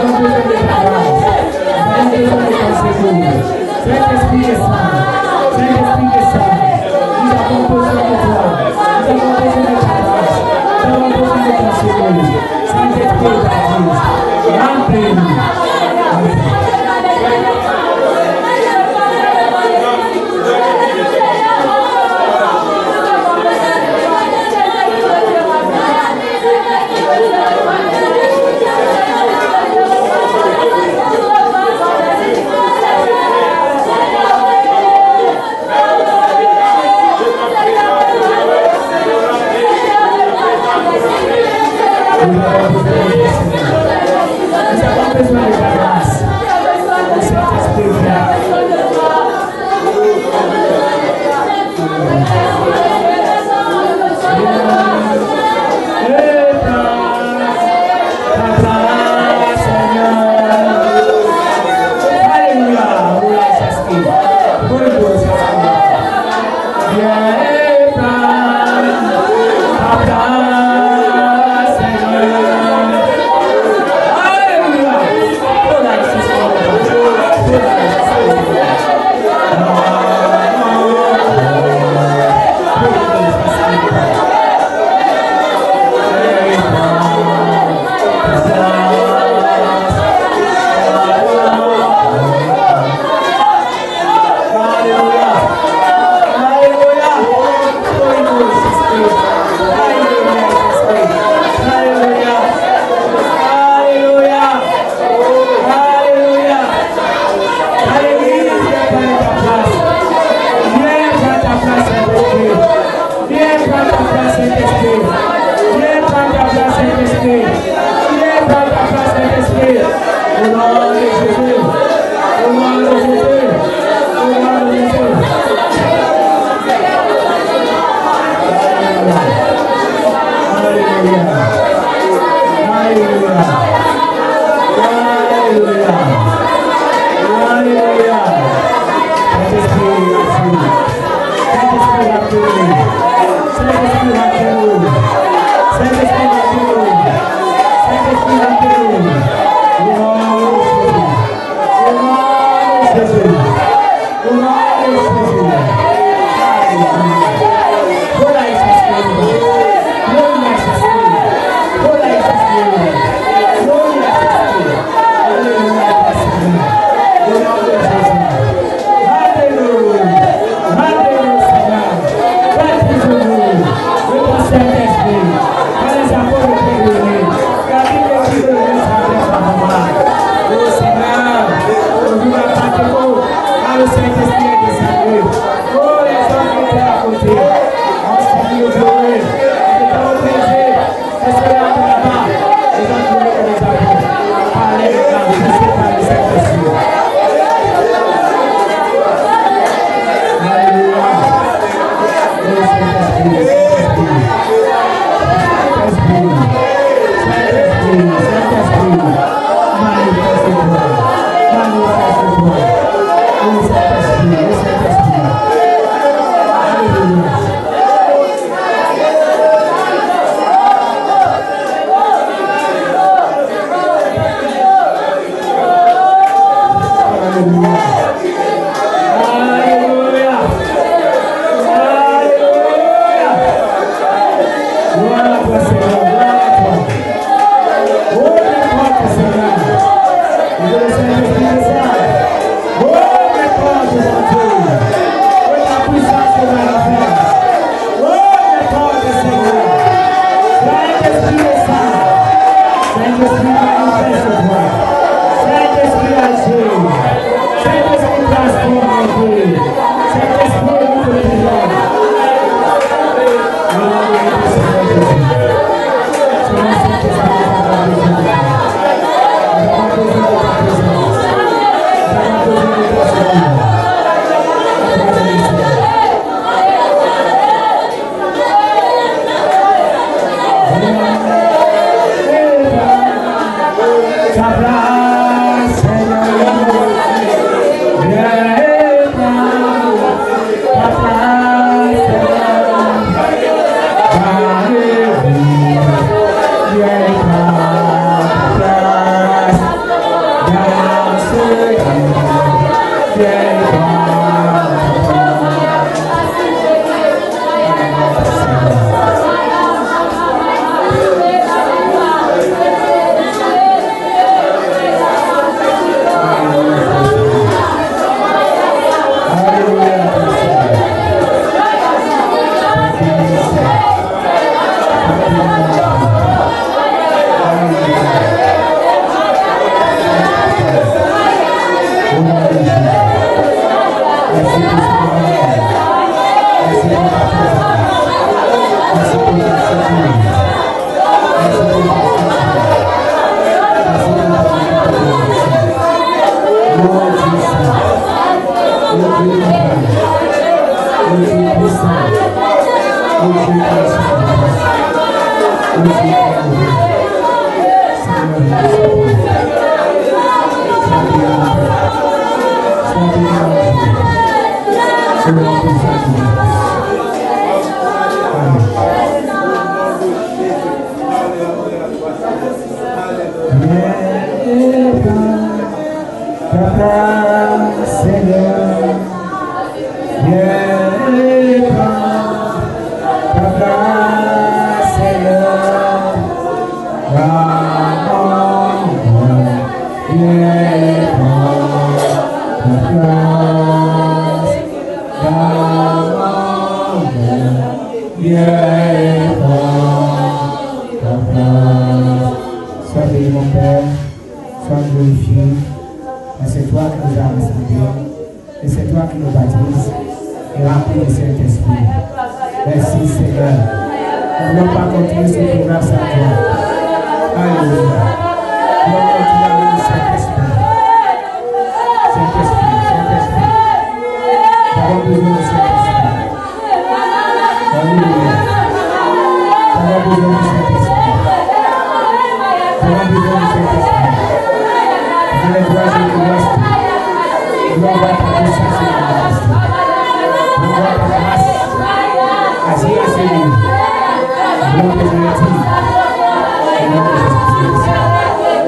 Saint-Esprit. Viens prendre ta place, Saint-Esprit. Viens prendre ta place, Saint-Esprit. Au nom de Jésus. Au nom de Jésus. Au nom de Jésus. Alléluia. Alléluia. Alléluia. Alléluia. Saint-Esprit, Saint-Esprit, Saint-Esprit, Saint-Esprit, ne voulons pas continuer ce programme sans toi. Alléluia. Nous allons continuer avec le Saint-Esprit. Saint-Esprit, Saint-Esprit. Nous avons besoin du Saint-Esprit. Alléluia. Nous avons besoin du Saint-Esprit. Nous avons besoin du Saint-Esprit. Vous allez voir ce que l'Est. Nous allons voir ta puissance et ta majesté. Nous allons voir ta grâce. Agir à ces lieux. Nous allons te dire. Et nous allons te dire.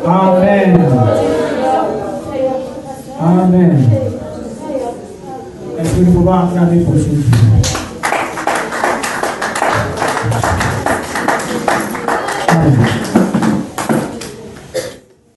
Amen. Amen. Est-ce que nous pouvons acclamer pour ce Dieu? Amen.